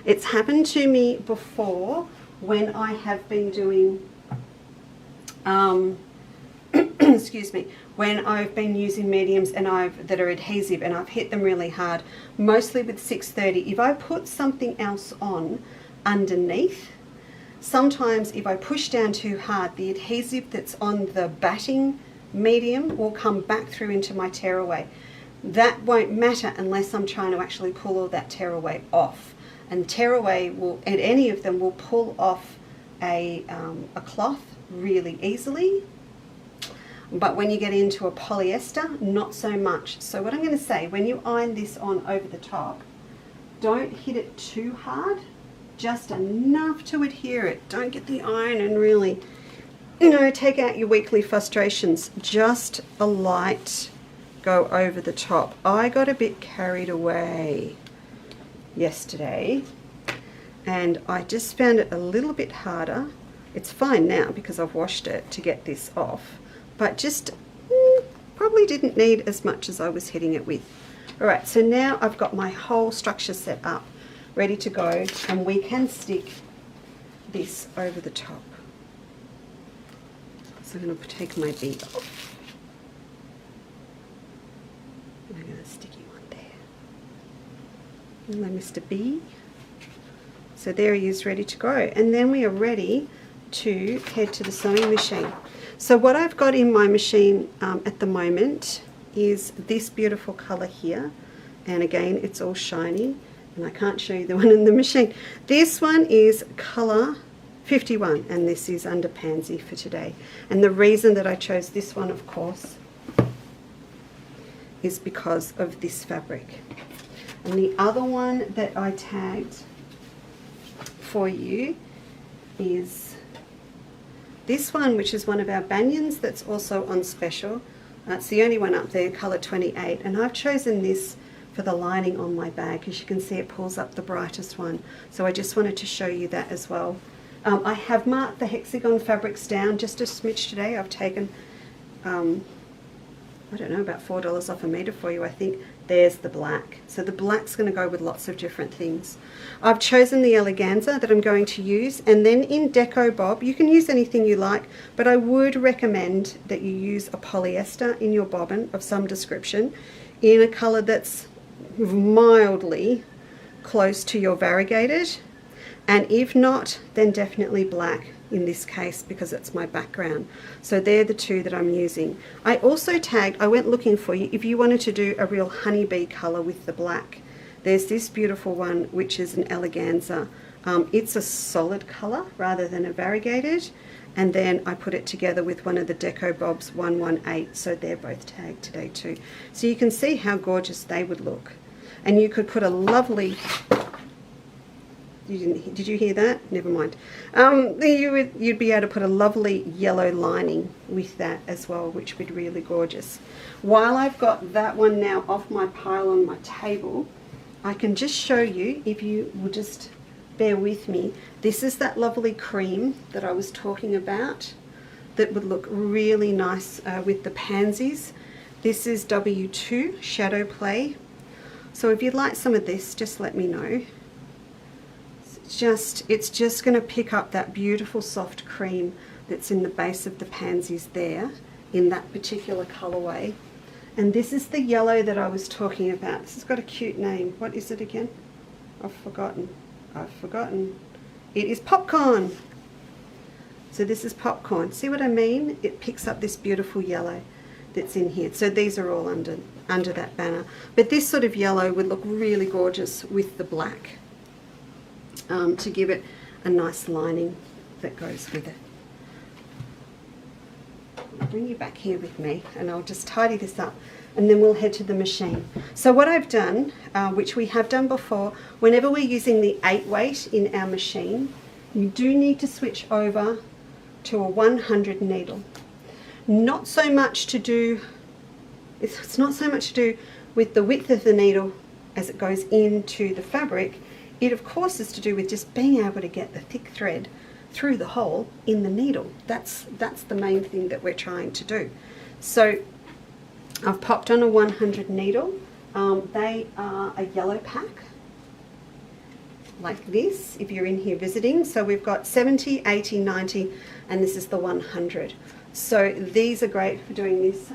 It's happened to me before when I have been doing, excuse me, when I've been using mediums and that are adhesive, and I've hit them really hard, mostly with 630. If I put something else on underneath, sometimes if I push down too hard, the adhesive that's on the batting medium will come back through into my tearaway. That won't matter unless I'm trying to actually pull all that tearaway off. And tearaway will, and any of them will pull off a cloth really easily. But when you get into a polyester, not so much. So what I'm going to say, when you iron this on over the top, don't hit it too hard, just enough to adhere it. Don't get the iron and really, you know, take out your weekly frustrations. Just a light go over the top. I got a bit carried away yesterday, and I just found it a little bit harder. It's fine now because I've washed it to get this off, but just probably didn't need as much as I was hitting it with. Alright, so now I've got my whole structure set up, ready to go, and we can stick this over the top. So I'm going to take my bead off, and I'm going to stick him on there. Hello, Mr. B. So there he is, ready to go. And then we are ready to head to the sewing machine. So what I've got in my machine at the moment is this beautiful color here, and again it's all shiny, and I can't show you the one in the machine. This one is color 51, and this is under Pansy for today. And the reason that I chose this one, of course, is because of this fabric. And the other one that I tagged for you is this one, which is one of our banyans that's also on special. It's the only one up there, color 28, and I've chosen this for the lining on my bag. As you can see, it pulls up the brightest one, so I just wanted to show you that as well. I have marked the hexagon fabrics down just a smidge today. I've taken I don't know, about $4 off a meter for you, I think. There's the black. So the black's going to go with lots of different things. I've chosen the eleganza that I'm going to use, and then in Deco Bob, you can use anything you like, but I would recommend that you use a polyester in your bobbin of some description in a colour that's mildly close to your variegated, and if not, then definitely black in this case because it's my background. So they're the two that I'm using. I also tagged, I went looking for you, if you wanted to do a real honeybee colour with the black. There's this beautiful one which is an eleganza. It's a solid colour rather than a variegated, and then I put it together with one of the Deco Bob's 118, so they're both tagged today too. So you can see how gorgeous they would look. And you could put a lovely, did you hear that? Never mind. You'd be able to put a lovely yellow lining with that as well, which would be really gorgeous. While I've got that one now off my pile on my table, I can just show you, if you will just bear with me, this is that lovely cream that I was talking about that would look really nice with the pansies. This is W2 Shadow Play. So if you'd like some of this, just let me know. It's just going to pick up that beautiful soft cream that's in the base of the pansies there in that particular colorway. And this is the yellow that I was talking about. This has got a cute name. What is it again? I've forgotten. It is Popcorn. So this is Popcorn. See what I mean? It picks up this beautiful yellow that's in here. So these are all under that banner. But this sort of yellow would look really gorgeous with the black. To give it a nice lining that goes with it. I'll bring you back here with me and I'll just tidy this up and then we'll head to the machine. So what I've done, which we have done before, whenever we're using the 8 weight in our machine, you do need to switch over to a 100 needle. Not so much to do, it's not so much to do with the width of the needle as it goes into the fabric. It of course is to do with just being able to get the thick thread through the hole in the needle. That's the main thing that we're trying to do. So I've popped on a 100 needle. They are a yellow pack like this if you're in here visiting. So we've got 70, 80, 90, and this is the 100. So these are great for doing this.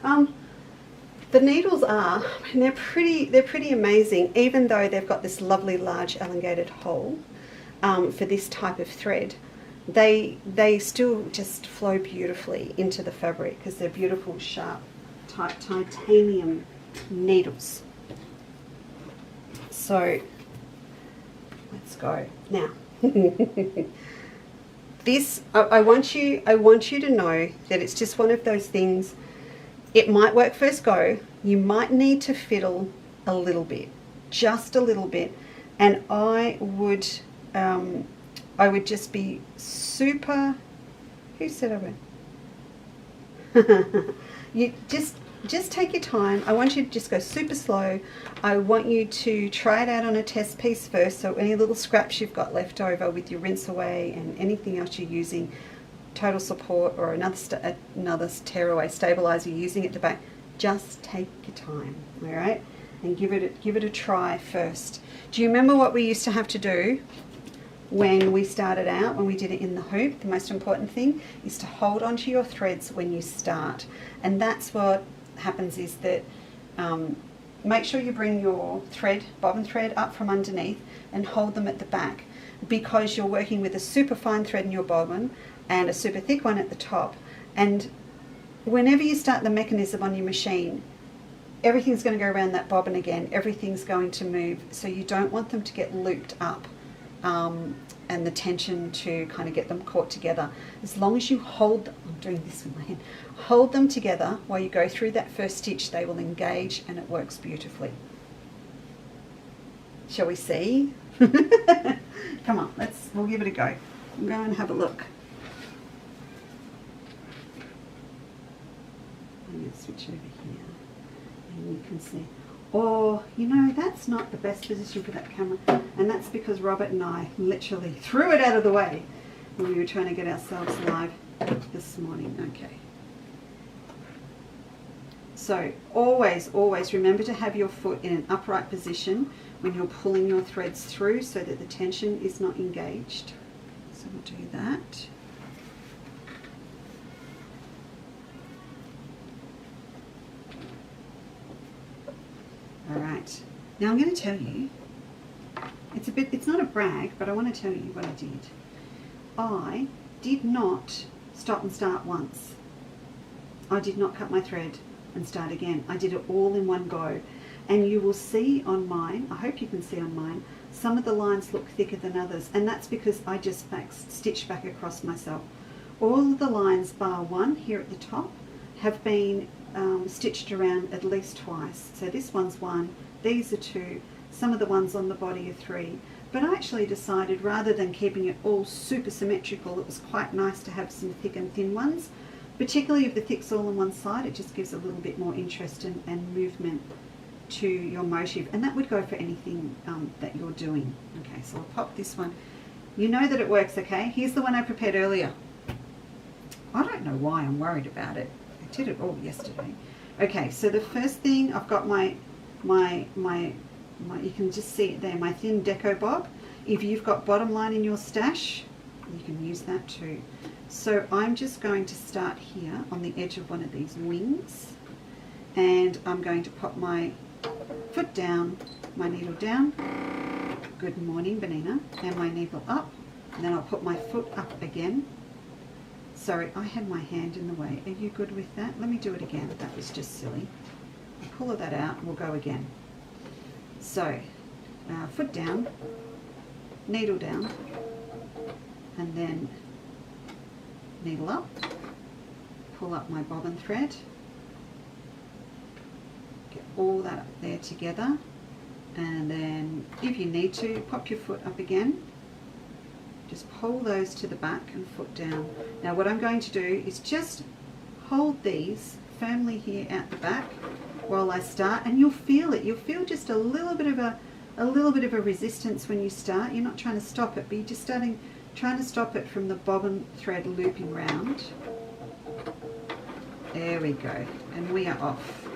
The needles are, and they're pretty amazing, even though they've got this lovely large elongated hole for this type of thread. They still just flow beautifully into the fabric because they're beautiful, sharp, titanium needles. So let's go now. This, I want you to know that it's just one of those things. It might work first go. You might need to fiddle a little bit, just a little bit, and I would just be super. Who said I would? You just take your time. I want you to just go super slow. I want you to try it out on a test piece first. So any little scraps you've got left over with your rinse away and anything else you're using, total support or another tearaway stabilizer you're using at the back, just take your time, all right, and give it a try first. Do you remember what we used to have to do when we started out, when we did it in the hoop? The most important thing is to hold onto your threads when you start, and that's what happens is that make sure you bring your bobbin thread up from underneath and hold them at the back, because you're working with a super fine thread in your bobbin and a super thick one at the top, and whenever you start the mechanism on your machine, everything's going to go around that bobbin again. Everything's going to move. So you don't want them to get looped up and the tension to kind of get them caught together. As long as you hold, I'm doing this with my hand, hold them together while you go through that first stitch, they will engage and it works beautifully. Shall we see? Come on, we'll give it a go. Go and have a look. I'm going to switch over here and you can see. Or, you know, that's not the best position for that camera, and that's because Robert and I literally threw it out of the way when we were trying to get ourselves live this morning. Okay. So always, always remember to have your foot in an upright position when you're pulling your threads through so that the tension is not engaged. So we'll do that. All right, now I'm going to tell you, it's not a brag, but I want to tell you what I did. I did not stop and start once. I did not cut my thread and start again. I did it all in one go. And you will see on mine, I hope you can see on mine, some of the lines look thicker than others, and that's because I just stitched back across myself. All of the lines bar one here at the top have been stitched around at least twice. So this one's one, these are two, some of the ones on the body are three. But I actually decided rather than keeping it all super symmetrical, it was quite nice to have some thick and thin ones, particularly if the thick's all on one side. It just gives a little bit more interest and movement to your motif, and that would go for anything that you're doing. Okay, so I'll pop this one. You know that it works, okay? Here's the one I prepared earlier. I don't know why I'm worried about it. I did it all yesterday. Okay, so the first thing, I've got my you can just see it there, my thin deco bob. If you've got bottom line in your stash, you can use that too. So I'm just going to start here on the edge of one of these wings, and I'm going to pop my foot down, my needle down, good morning Benina, and my needle up, and then I'll put my foot up again. Sorry, I had my hand in the way. Are you good with that? Let me do it again. That was just silly. I'll pull that out and we'll go again. So, foot down, needle down, and then needle up, pull up my bobbin thread, get all that up there together, and then if you need to, pop your foot up again. Just pull those to the back and foot down. Now what I'm going to do is just hold these firmly here at the back while I start, and you'll feel it. You'll feel just a little bit of a resistance when you start. You're not trying to stop it, but you're just trying to stop it from the bobbin thread looping round. There we go, and we are off.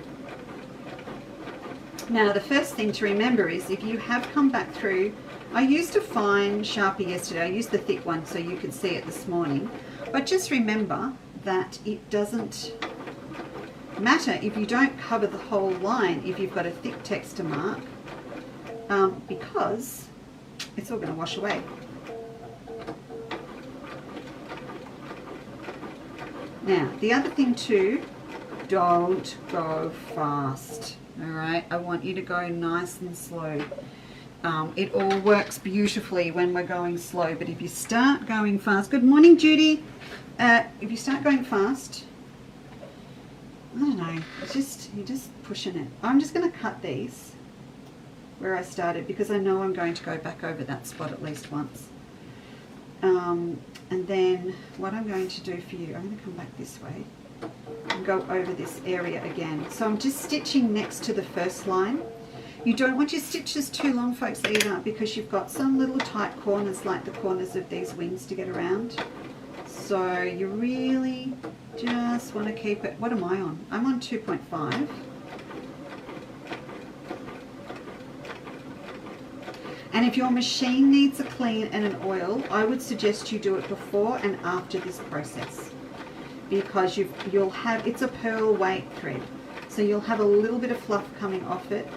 Now the first thing to remember is if you have come back through, I used a fine Sharpie yesterday, I used the thick one so you could see it this morning, but just remember that it doesn't matter if you don't cover the whole line if you've got a thick text to mark, because it's all going to wash away. Now the other thing too, don't go fast. Alright, I want you to go nice and slow. It all works beautifully when we're going slow, but if you start going fast, good morning Judy, if you start going fast, I don't know, you're just pushing it. I'm just going to cut these where I started because I know I'm going to go back over that spot at least once. And then what I'm going to do for you, I'm going to come back this way and go over this area again. So I'm just stitching next to the first line. You don't want your stitches too long, folks, either, because you've got some little tight corners like the corners of these wings to get around. So you really just want to keep it, what am I on? I'm on 2.5. And if your machine needs a clean and an oil, I would suggest you do it before and after this process, because you'll have, it's a pearl weight thread, so you'll have a little bit of fluff coming off it,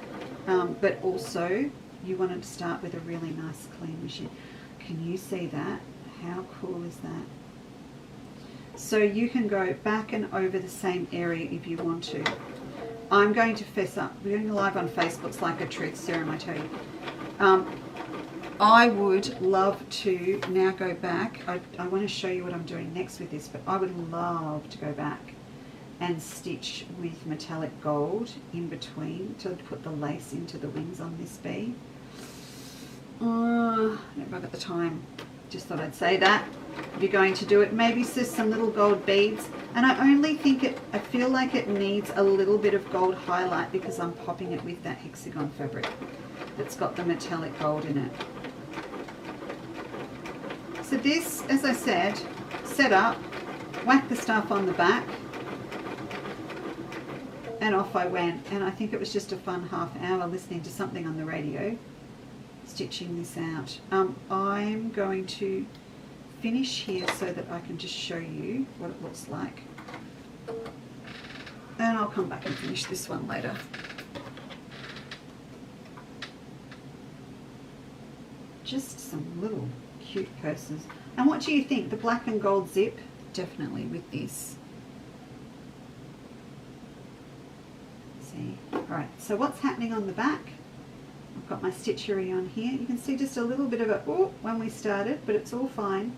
but also you want to start with a really nice clean machine. Can you see that? How cool is that? So you can go back and over the same area if you want to. I'm going to fess up. We're going live on Facebook. It's like a truth serum, I tell you. I would love to now go back. I want to show you what I'm doing next with this, but I would love to go back and stitch with metallic gold in between to put the lace into the wings on this bee. Never got the time. Just thought I'd say that. If you're going to do it, maybe just some little gold beads. And I only think I feel like it needs a little bit of gold highlight because I'm popping it with that hexagon fabric that's got the metallic gold in it. So this, as I said, set up, whack the stuff on the back, and off I went. And I think it was just a fun half hour listening to something on the radio, stitching this out. I'm going to finish here so that I can just show you what it looks like. And I'll come back and finish this one later. Just some little cute purses. And what do you think? The black and gold zip? Definitely with this. See? Alright, so what's happening on the back? I've got my stitchery on here. You can see just a little bit of it when we started, but it's all fine.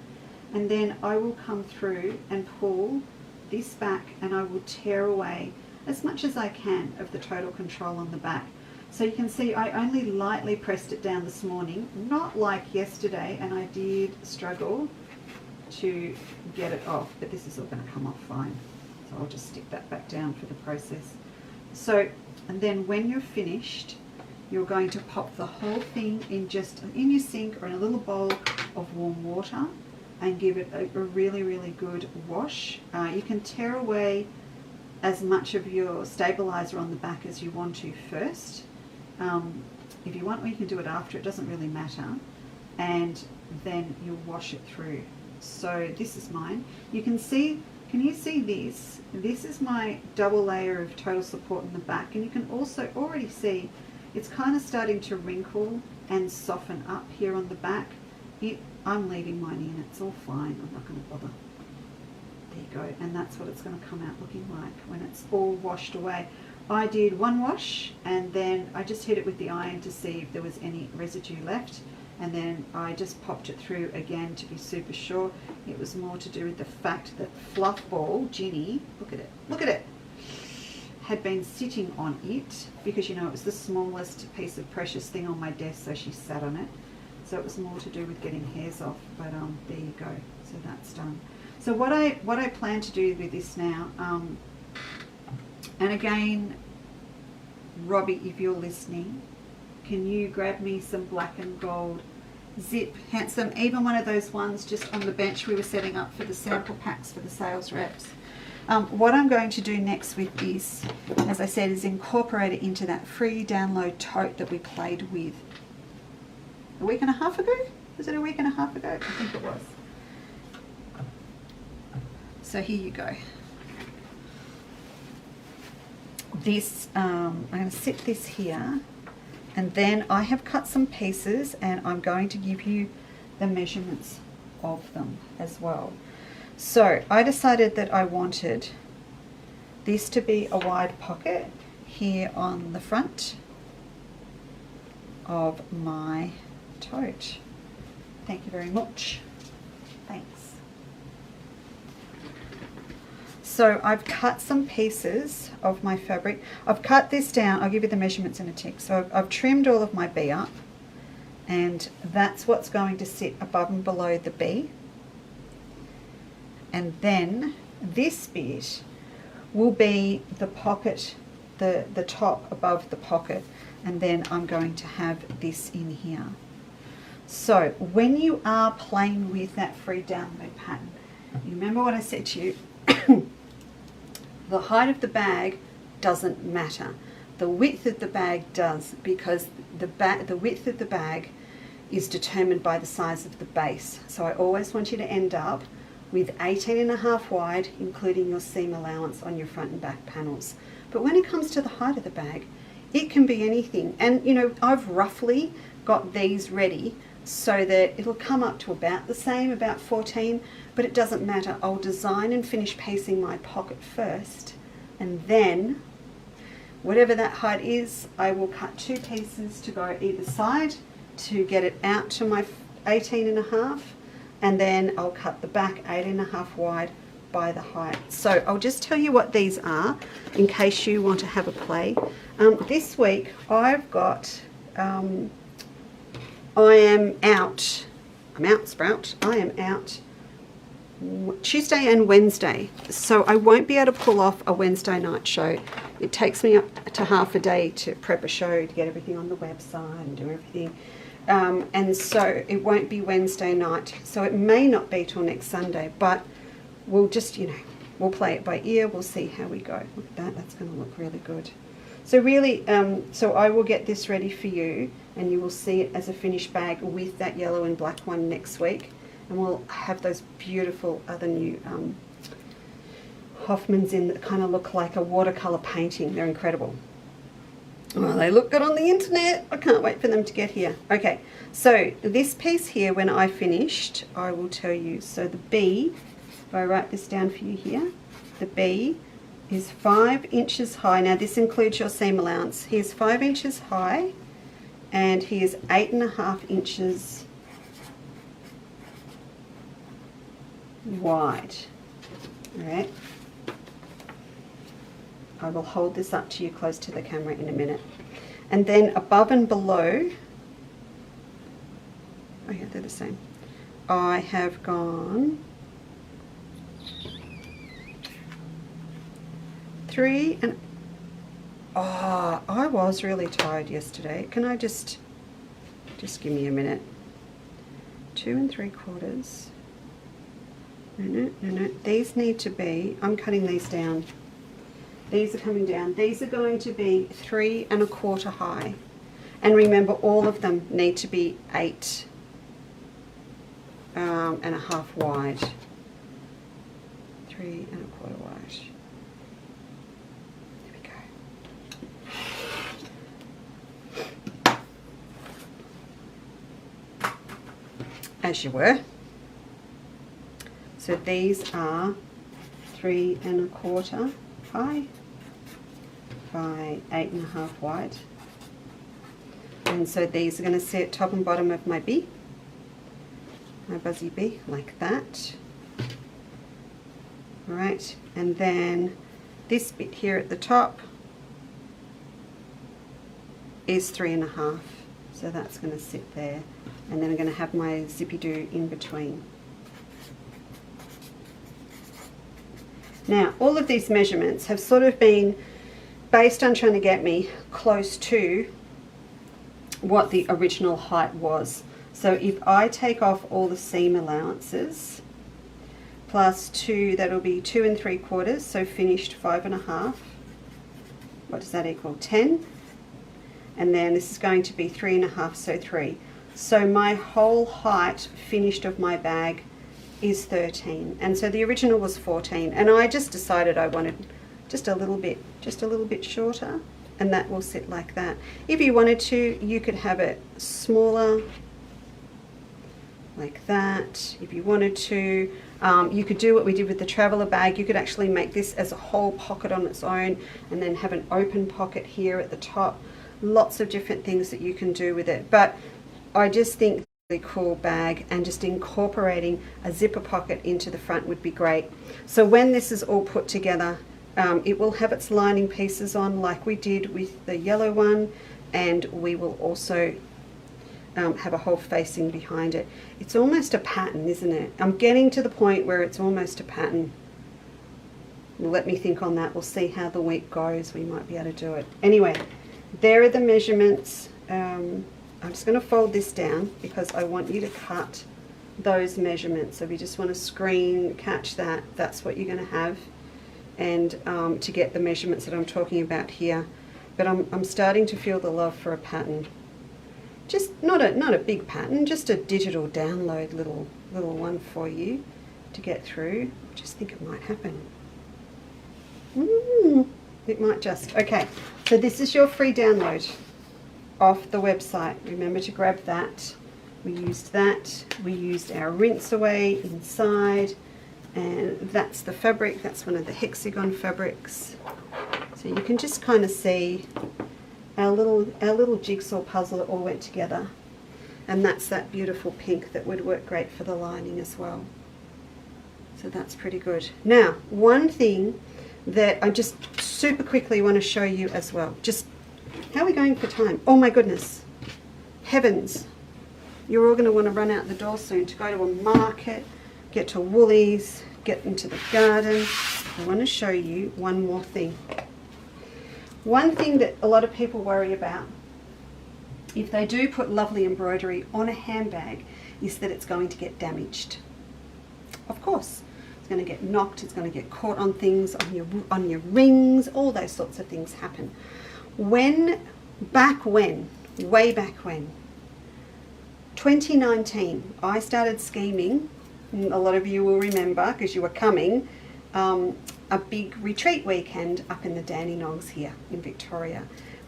And then I will come through and pull this back and I will tear away as much as I can of the total control on the back. So you can see I only lightly pressed it down this morning, not like yesterday, and I did struggle to get it off, but this is all going to come off fine. So I'll just stick that back down for the process. So, and then when you're finished, you're going to pop the whole thing in your sink or in a little bowl of warm water and give it a really, really good wash. You can tear away as much of your stabilizer on the back as you want to first. If you want, or you can do it after, it doesn't really matter. And then you'll wash it through. So this is mine. You can see, can you see this? This is my double layer of total support in the back, and you can also already see it's kind of starting to wrinkle and soften up here on the back. I'm leaving mine in, it's all fine, I'm not going to bother. There you go, and that's what it's going to come out looking like when it's all washed away. I did one wash and then I just hit it with the iron to see if there was any residue left, and then I just popped it through again to be super sure. It was more to do with the fact that Fluff Ball, Ginny, look at it, had been sitting on it because, you know, it was the smallest piece of precious thing on my desk, so she sat on it. So it was more to do with getting hairs off, but there you go. So that's done. So what I plan to do with this now, and again, Robbie, if you're listening, can you grab me some black and gold zip, handsome, even one of those ones just on the bench we were setting up for the sample packs for the sales reps. What I'm going to do next with this, as I said, is incorporate it into that free download tote that we played with a week and a half ago. Was it a week and a half ago? I think it was. So here you go. This, I'm going to sit this here, and then I have cut some pieces and I'm going to give you the measurements of them as well. So I decided that I wanted this to be a wide pocket here on the front of my tote. Thank you very much. Thanks. So I've cut some pieces of my fabric. I've cut this down. I'll give you the measurements in a tick. So I've trimmed all of my bee up, and that's what's going to sit above and below the bee. And then this bit will be the pocket, the top above the pocket, and then I'm going to have this in here. So when you are playing with that free download pattern, you remember what I said to you? The height of the bag doesn't matter. The width of the bag does, because the width of the bag is determined by the size of the base. So I always want you to end up with 18.5 wide, including your seam allowance on your front and back panels. But when it comes to the height of the bag, it can be anything. And you know, I've roughly got these ready so that it'll come up to about the same, about 14, but it doesn't matter. I'll design and finish piecing my pocket first, and then whatever that height is, I will cut 2 pieces to go either side to get it out to my 18.5, and then I'll cut the back 8.5 wide by the height. So I'll just tell you what these are in case you want to have a play. This week I've got, I'm out, Sprout. I am out Tuesday and Wednesday, so I won't be able to pull off a Wednesday night show. It takes me up to half a day to prep a show, to get everything on the website and do everything. And so it won't be Wednesday night, so it may not be till next Sunday, but we'll just, we'll play it by ear. We'll see how we go. Look at that. That's going to look really good. So really, so I will get this ready for you, and you will see it as a finished bag with that yellow and black one next week. And we'll have those beautiful other new Hoffmans in that kind of look like a watercolor painting. They're incredible. Oh, they look good on the internet. I can't wait for them to get here. Okay, so this piece here, when I finished, I will tell you. So the B, if I write this down for you here, the B is 5 inches high. Now this includes your seam allowance. He is 5 inches high, and he is 8.5 inches wide. All right. I will hold this up to you close to the camera in a minute. And then above and below, oh yeah, they're the same. I have gone 3 and, oh, I was really tired yesterday. Can I just give me a minute. 2 3/4. No. These need to be, I'm cutting these down. These are coming down. These are going to be 3 1/4 high. And remember, all of them need to be 8 1/2 wide. 3 1/4 wide. There we go. As you were. So these are 3 1/4 high by 8 1/2 wide. And so these are going to sit top and bottom of my B, my buzzy B, like that. All right, and then this bit here at the top is 3 1/2. So that's going to sit there. And then I'm going to have my zippy-doo in between. Now, all of these measurements have sort of been based on trying to get me close to what the original height was. So if I take off all the seam allowances, plus 2, that'll be 2 3/4, so finished 5 1/2. What does that equal? 10. And then this is going to be 3 1/2, so 3. So my whole height finished of my bag is 13, and so the original was 14, and I just decided I wanted just a little bit shorter, and that will sit like that. If you wanted to, you could have it smaller like that. If you wanted to, you could do what we did with the traveler bag. You could actually make this as a whole pocket on its own, and then have an open pocket here at the top. Lots of different things that you can do with it, but I just think really cool bag, and just incorporating a zipper pocket into the front would be great. So when this is all put together, it will have its lining pieces on like we did with the yellow one, and we will also have a whole facing behind it. It's almost a pattern, isn't it? I'm getting to the point where it's almost a pattern. Let me think on that. We'll see how the week goes. We might be able to do it. Anyway, there are the measurements. I'm just going to fold this down because I want you to cut those measurements. So if you just want to screen catch that, that's what you're going to have, and to get the measurements that I'm talking about here. But I'm starting to feel the love for a pattern. Just not a big pattern, just a digital download little one for you to get through. I just think it might happen. It might just. Okay, so this is your free download off the website. Remember to grab that. We used that. We used our rinse away inside, and that's the fabric. That's one of the hexagon fabrics. So So you can just kind of see our little jigsaw puzzle that all went together. And that's that beautiful pink that would work great for the lining as well. So that's pretty good. Now, one thing that I just super quickly want to show you as well. Just, how are we going for time? Oh my goodness. Heavens. You're all going to want to run out the door soon to go to a market, get to Woolies, get into the garden. I want to show you one more thing. One thing that a lot of people worry about, if they do put lovely embroidery on a handbag, is that it's going to get damaged. Of course, it's going to get knocked, it's going to get caught on things, on your rings, all those sorts of things happen. Way back when, 2019, I started scheming, a lot of you will remember because you were coming, a big retreat weekend up in the Dandenongs here in Victoria.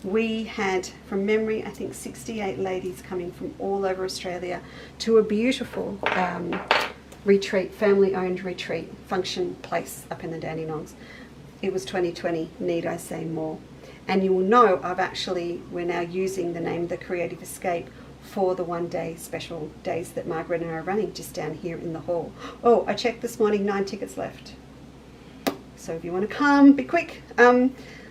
We had, from memory, I think 68 ladies coming from all over Australia to a beautiful retreat, family-owned retreat function place up in the Dandenongs. It was 2020, need I say more. And you will know we're now using the name The Creative Escape for the one-day special days that Margaret and I are running just down here in the hall. Oh, I checked this morning, 9 tickets left. So if you want to come, be quick.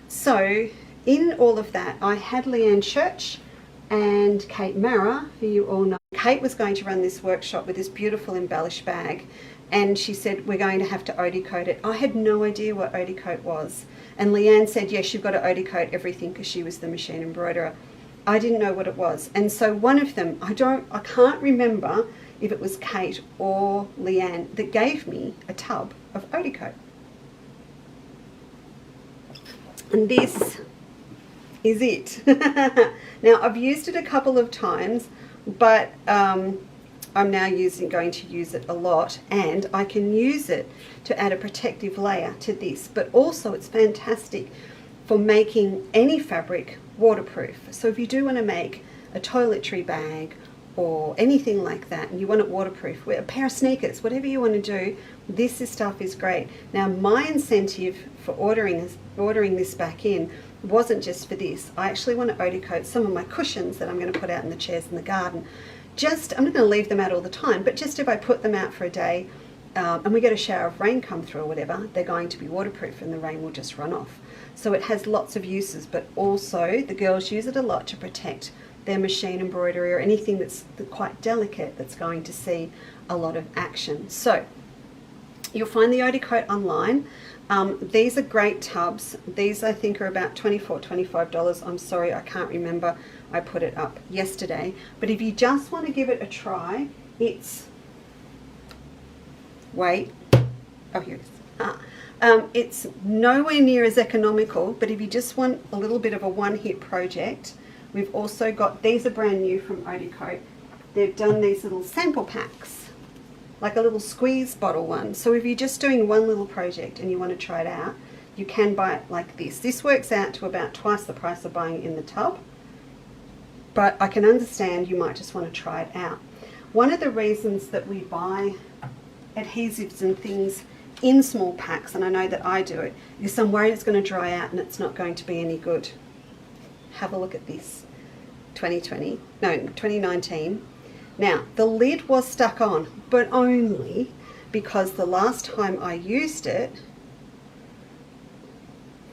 So in all of that, I had Leanne Church and Kate Mara, who you all know. Kate was going to run this workshop with this beautiful embellished bag, and she said, we're going to have to Odie coat it. I had no idea what Odie coat was. And Leanne said, yes, you've got to Odie coat everything because she was the machine embroiderer. I didn't know what it was. And so one of them, I can't remember if it was Kate or Leanne that gave me a tub of Odie coat. And this is it. Now, I've used it a couple of times, but I'm now going to use it a lot, and I can use it to add a protective layer to this, but also it's fantastic for making any fabric waterproof. So if you do want to make a toiletry bag or anything like that and you want it waterproof, a pair of sneakers, whatever you want to do, this stuff is great. Now, my incentive for ordering this back in wasn't just for this. I actually want to Odie coat some of my cushions that I'm going to put out in the chairs in the garden. I'm not going to leave them out all the time, but just if I put them out for a day and we get a shower of rain come through or whatever, they're going to be waterproof and the rain will just run off. So it has lots of uses, but also the girls use it a lot to protect their machine embroidery or anything that's quite delicate that's going to see a lot of action. So you'll find the Odie coat online. These are great tubs. These I think are about $24, $25. I'm sorry, I can't remember. I put it up yesterday. But if you just want to give it a try, it's, here it is. It's nowhere near as economical, but if you just want a little bit of a one-hit project, we've also got, these are brand new from Odie coat. They've done these little sample packs, like a little squeeze bottle one. So if you're just doing one little project and you want to try it out, you can buy it like this. This works out to about twice the price of buying it in the tub, but I can understand you might just want to try it out. One of the reasons that we buy adhesives and things in small packs, and I know that I do it, is I'm worried it's going to dry out and it's not going to be any good. Have a look at this. 2019. Now, the lid was stuck on, but only because the last time I used it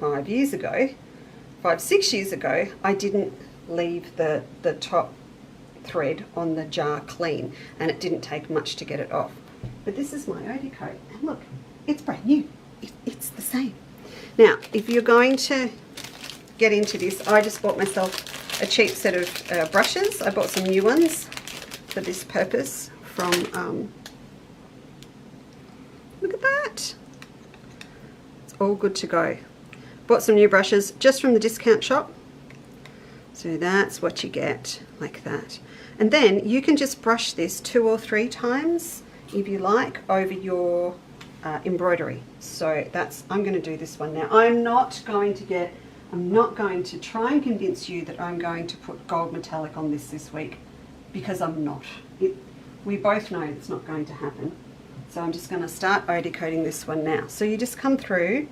6 years ago, I didn't leave the top thread on the jar clean, and it didn't take much to get it off. But this is my Odie coat, and look, it's brand new. It's the same. Now, if you're going to get into this, I just bought myself a cheap set of brushes. I bought some new ones for this purpose from, look at that. It's all good to go. Bought some new brushes just from the discount shop. So that's what you get, like that. And then you can just brush this 2 or 3 times, if you like, over your embroidery. So I'm going to do this one now. I'm not going to try and convince you that I'm going to put gold metallic on this week, because I'm not. We both know it's not going to happen. So I'm just going to start Odie coating this one now. So you just come through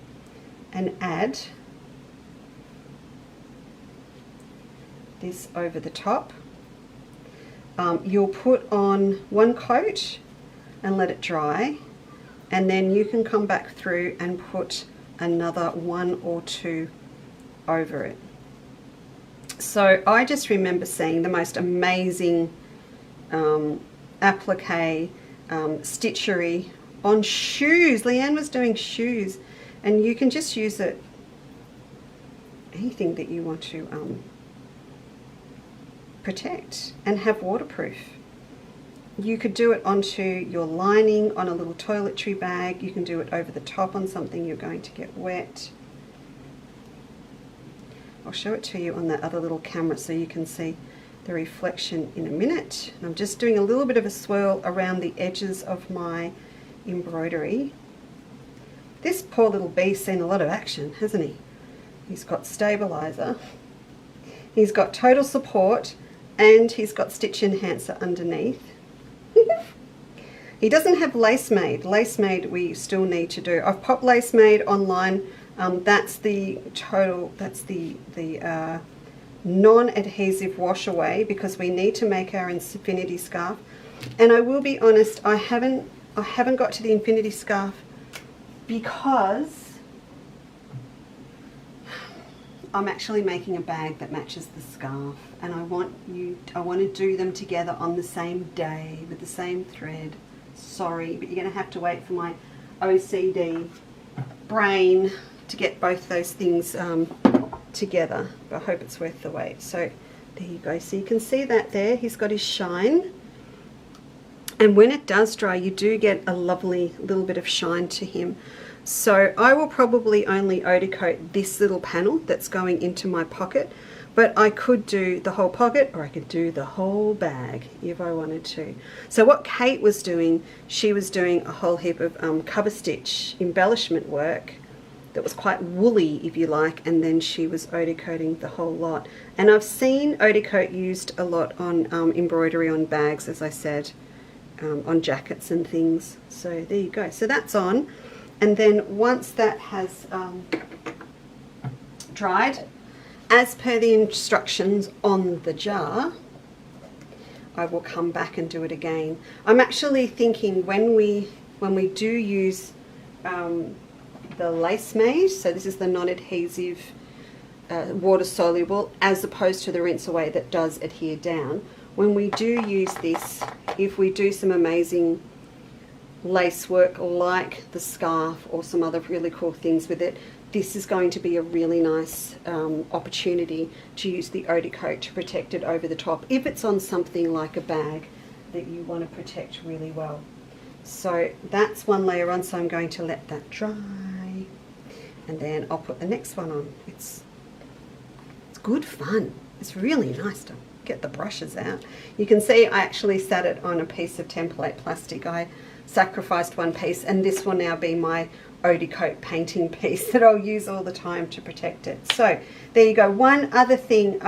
and add this over the top. You'll put on one coat and let it dry, and then you can come back through and put another one or two over it. So I just remember seeing the most amazing applique stitchery on shoes. Leanne was doing shoes, and you can just use it anything that you want to protect and have waterproof. You could do it onto your lining on a little toiletry bag. You can do it over the top on something you're going to get wet. I'll show it to you on that other little camera so you can see the reflection in a minute. I'm just doing a little bit of a swirl around the edges of my embroidery. This poor little bee's seen a lot of action, hasn't he? He's got stabilizer, he's got total support, and he's got stitch enhancer underneath. He doesn't have lace made. Lace made we still need to do. I've popped lace made online. That's the total, that's the non-adhesive wash away, because we need to make our infinity scarf. And I will be honest, I haven't got to the infinity scarf because I'm actually making a bag that matches the scarf, and I want to do them together on the same day with the same thread. Sorry, but you're going to have to wait for my OCD brain to get both those things together, but I hope it's worth the wait. So there you go. So you can see that there, he's got his shine, and when it does dry you do get a lovely little bit of shine to him. So I will probably only eau de coat this little panel that's going into my pocket, but I could do the whole pocket, or I could do the whole bag if I wanted to. So what Kate was doing, she was doing a whole heap of cover stitch embellishment work that was quite woolly, if you like, and then she was eau de coating the whole lot. And I've seen eau de coat used a lot on embroidery on bags, as I said, on jackets and things. So there you go. So that's on, and then once that has dried, as per the instructions on the jar, I will come back and do it again. I'm actually thinking when we do use the lace made, so this is the non-adhesive water soluble, as opposed to the rinse away that does adhere down. When we do use this, if we do some amazing lace work like the scarf or some other really cool things with it, this is going to be a really nice opportunity to use the eau de coat to protect it over the top if it's on something like a bag that you want to protect really well. So that's one layer on, so I'm going to let that dry, and then I'll put the next one on. It's good fun. It's really nice to get the brushes out. You can see I actually sat it on a piece of template plastic. I sacrificed one piece, and this will now be my eau de coat painting piece that I'll use all the time to protect it. So there you go. One other thing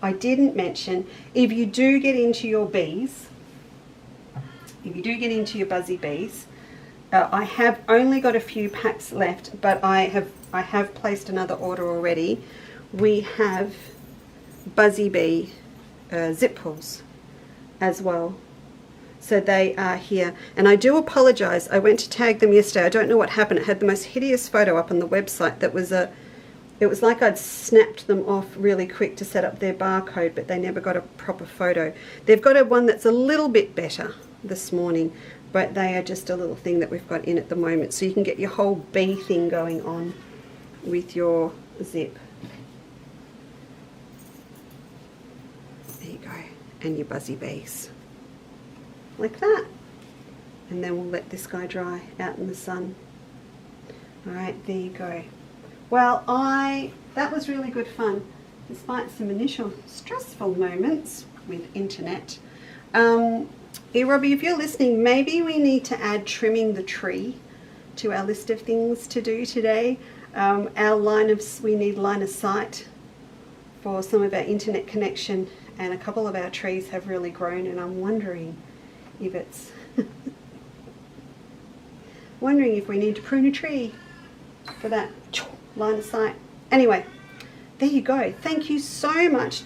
I didn't mention, if you do get into your bees, if you do get into your buzzy bees, I have only got a few packs left, but I have placed another order already. We have buzzy bee zip pulls as well. So they are here, and I do apologize. I went to tag them yesterday. I don't know what happened. It had the most hideous photo up on the website that was it was like I'd snapped them off really quick to set up their barcode, but they never got a proper photo. They've got one that's a little bit better this morning, but they are just a little thing that we've got in at the moment, so you can get your whole bee thing going on with your zip. There you go, and your buzzy bees. Like that. And then we'll let this guy dry out in the sun. Alright, there you go. Well, that was really good fun, despite some initial stressful moments with internet. Hey Robbie, if you're listening, maybe we need to add trimming the tree to our list of things to do today. We need line of sight for some of our internet connection, and a couple of our trees have really grown, and I'm wondering if it's wondering if we need to prune a tree for that line of sight. Anyway, There you go. Thank you so much.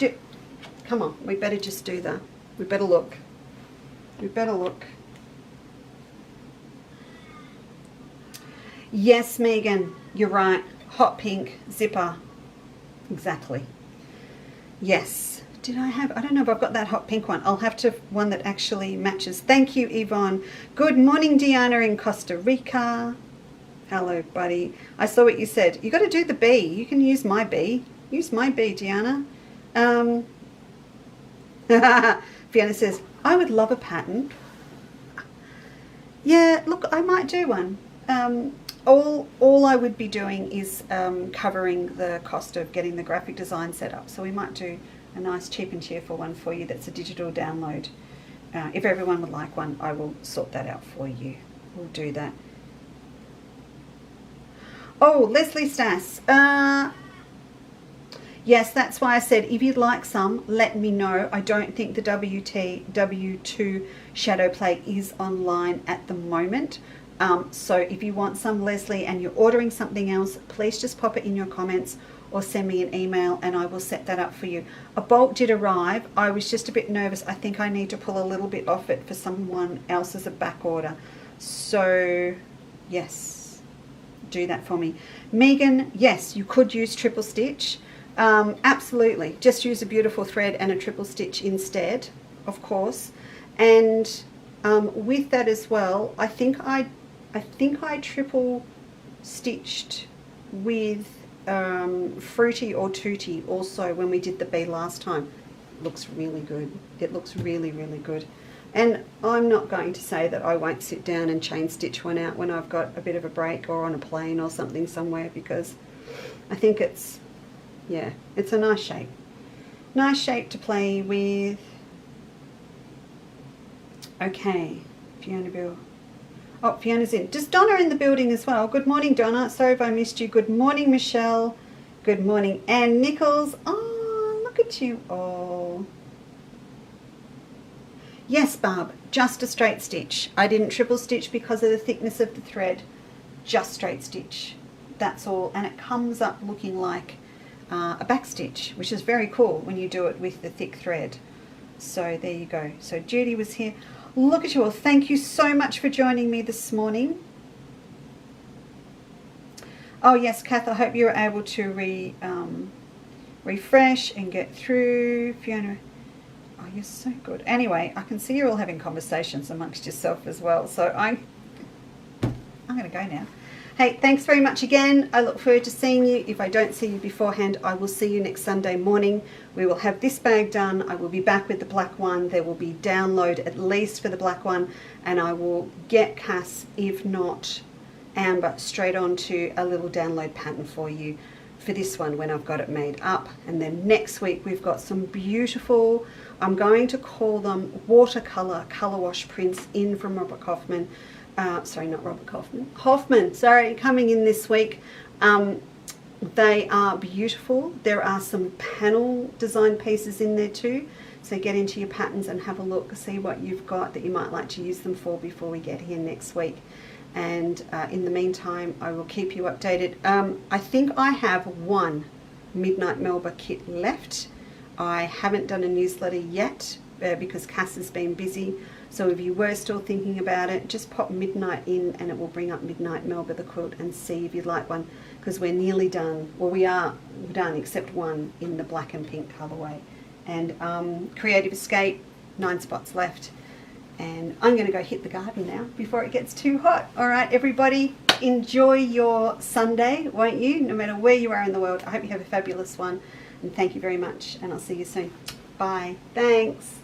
Come on, we better just do that. We better look. We better look. Yes, Megan, you're right. Hot pink zipper. Exactly. Yes. Did I have, I don't know if I've got that hot pink one. I'll have to, one that actually matches. Thank you, Yvonne. Good morning, Diana in Costa Rica. Hello, buddy. I saw what you said. You got to do the B. You can use my B. Use my B, Diana. Fiona says, I would love a pattern. Yeah, look, I might do one. All I would be doing is covering the cost of getting the graphic design set up. So we might do a nice cheap and cheerful one for you that's a digital download. If everyone would like one, I will sort that out for you. We'll do that. Oh, Leslie Stass. Yes, that's why I said if you'd like some, let me know. I don't think the W2 shadow plate is online at the moment. So if you want some, Leslie, and you're ordering something else, please just pop it in your comments or send me an email and I will set that up for you. A bolt did arrive. I was just a bit nervous. I think I need to pull a little bit off it for someone else as a back order. So yes, do that for me. Megan, yes, you could use triple stitch. Absolutely. Just use a beautiful thread and a triple stitch instead, of course. And with that as well, I think I triple stitched with Fruity or Tutti also when we did the bee last time. Looks really good. It looks really, really good. And I'm not going to say that I won't sit down and chain stitch one out when I've got a bit of a break or on a plane or something somewhere, because I think it's, yeah, it's a nice shape. Nice shape to play with. Okay, Fiona Bill. Oh, Fiona's in. Does Donna in the building as well? Good morning, Donna. Sorry if I missed you. Good morning, Michelle. Good morning, Ann Nichols. Oh, look at you all. Yes, Barb, just a straight stitch. I didn't triple stitch because of the thickness of the thread. Just straight stitch. That's all. And it comes up looking like a back stitch, which is very cool when you do it with the thick thread. So there you go. So Judy was here. Look at you all. Thank you so much for joining me this morning. Oh yes, Kath, I hope you were able to refresh and get through. Fiona, oh, you're so good. Anyway, I can see you're all having conversations amongst yourself as well. So I'm going to go now. Hey, thanks very much again. I look forward to seeing you. If I don't see you beforehand, I will see you next Sunday morning. We will have this bag done. I will be back with the black one. There will be download at least for the black one, and I will get Cass, if not Amber, straight onto a little download pattern for you for this one when I've got it made up. And then next week we've got some beautiful, I'm going to call them watercolor color wash prints in from Robert Kaufman. Sorry, not Robert Kaufman. Hoffman, sorry, coming in this week. They are beautiful. There are some panel design pieces in there too. So get into your patterns and have a look, see what you've got that you might like to use them for before we get here next week. And in the meantime, I will keep you updated. I think I have one Midnight Melba kit left. I haven't done a newsletter yet because Cass has been busy. So if you were still thinking about it, just pop Midnight in and it will bring up Midnight Melba the quilt and see if you'd like one, because we're nearly done. Well, we are done except one in the black and pink colorway. And Creative Escape, 9 spots left. And I'm going to go hit the garden now before it gets too hot. All right, everybody, enjoy your Sunday, won't you? No matter where you are in the world. I hope you have a fabulous one. And thank you very much. And I'll see you soon. Bye. Thanks.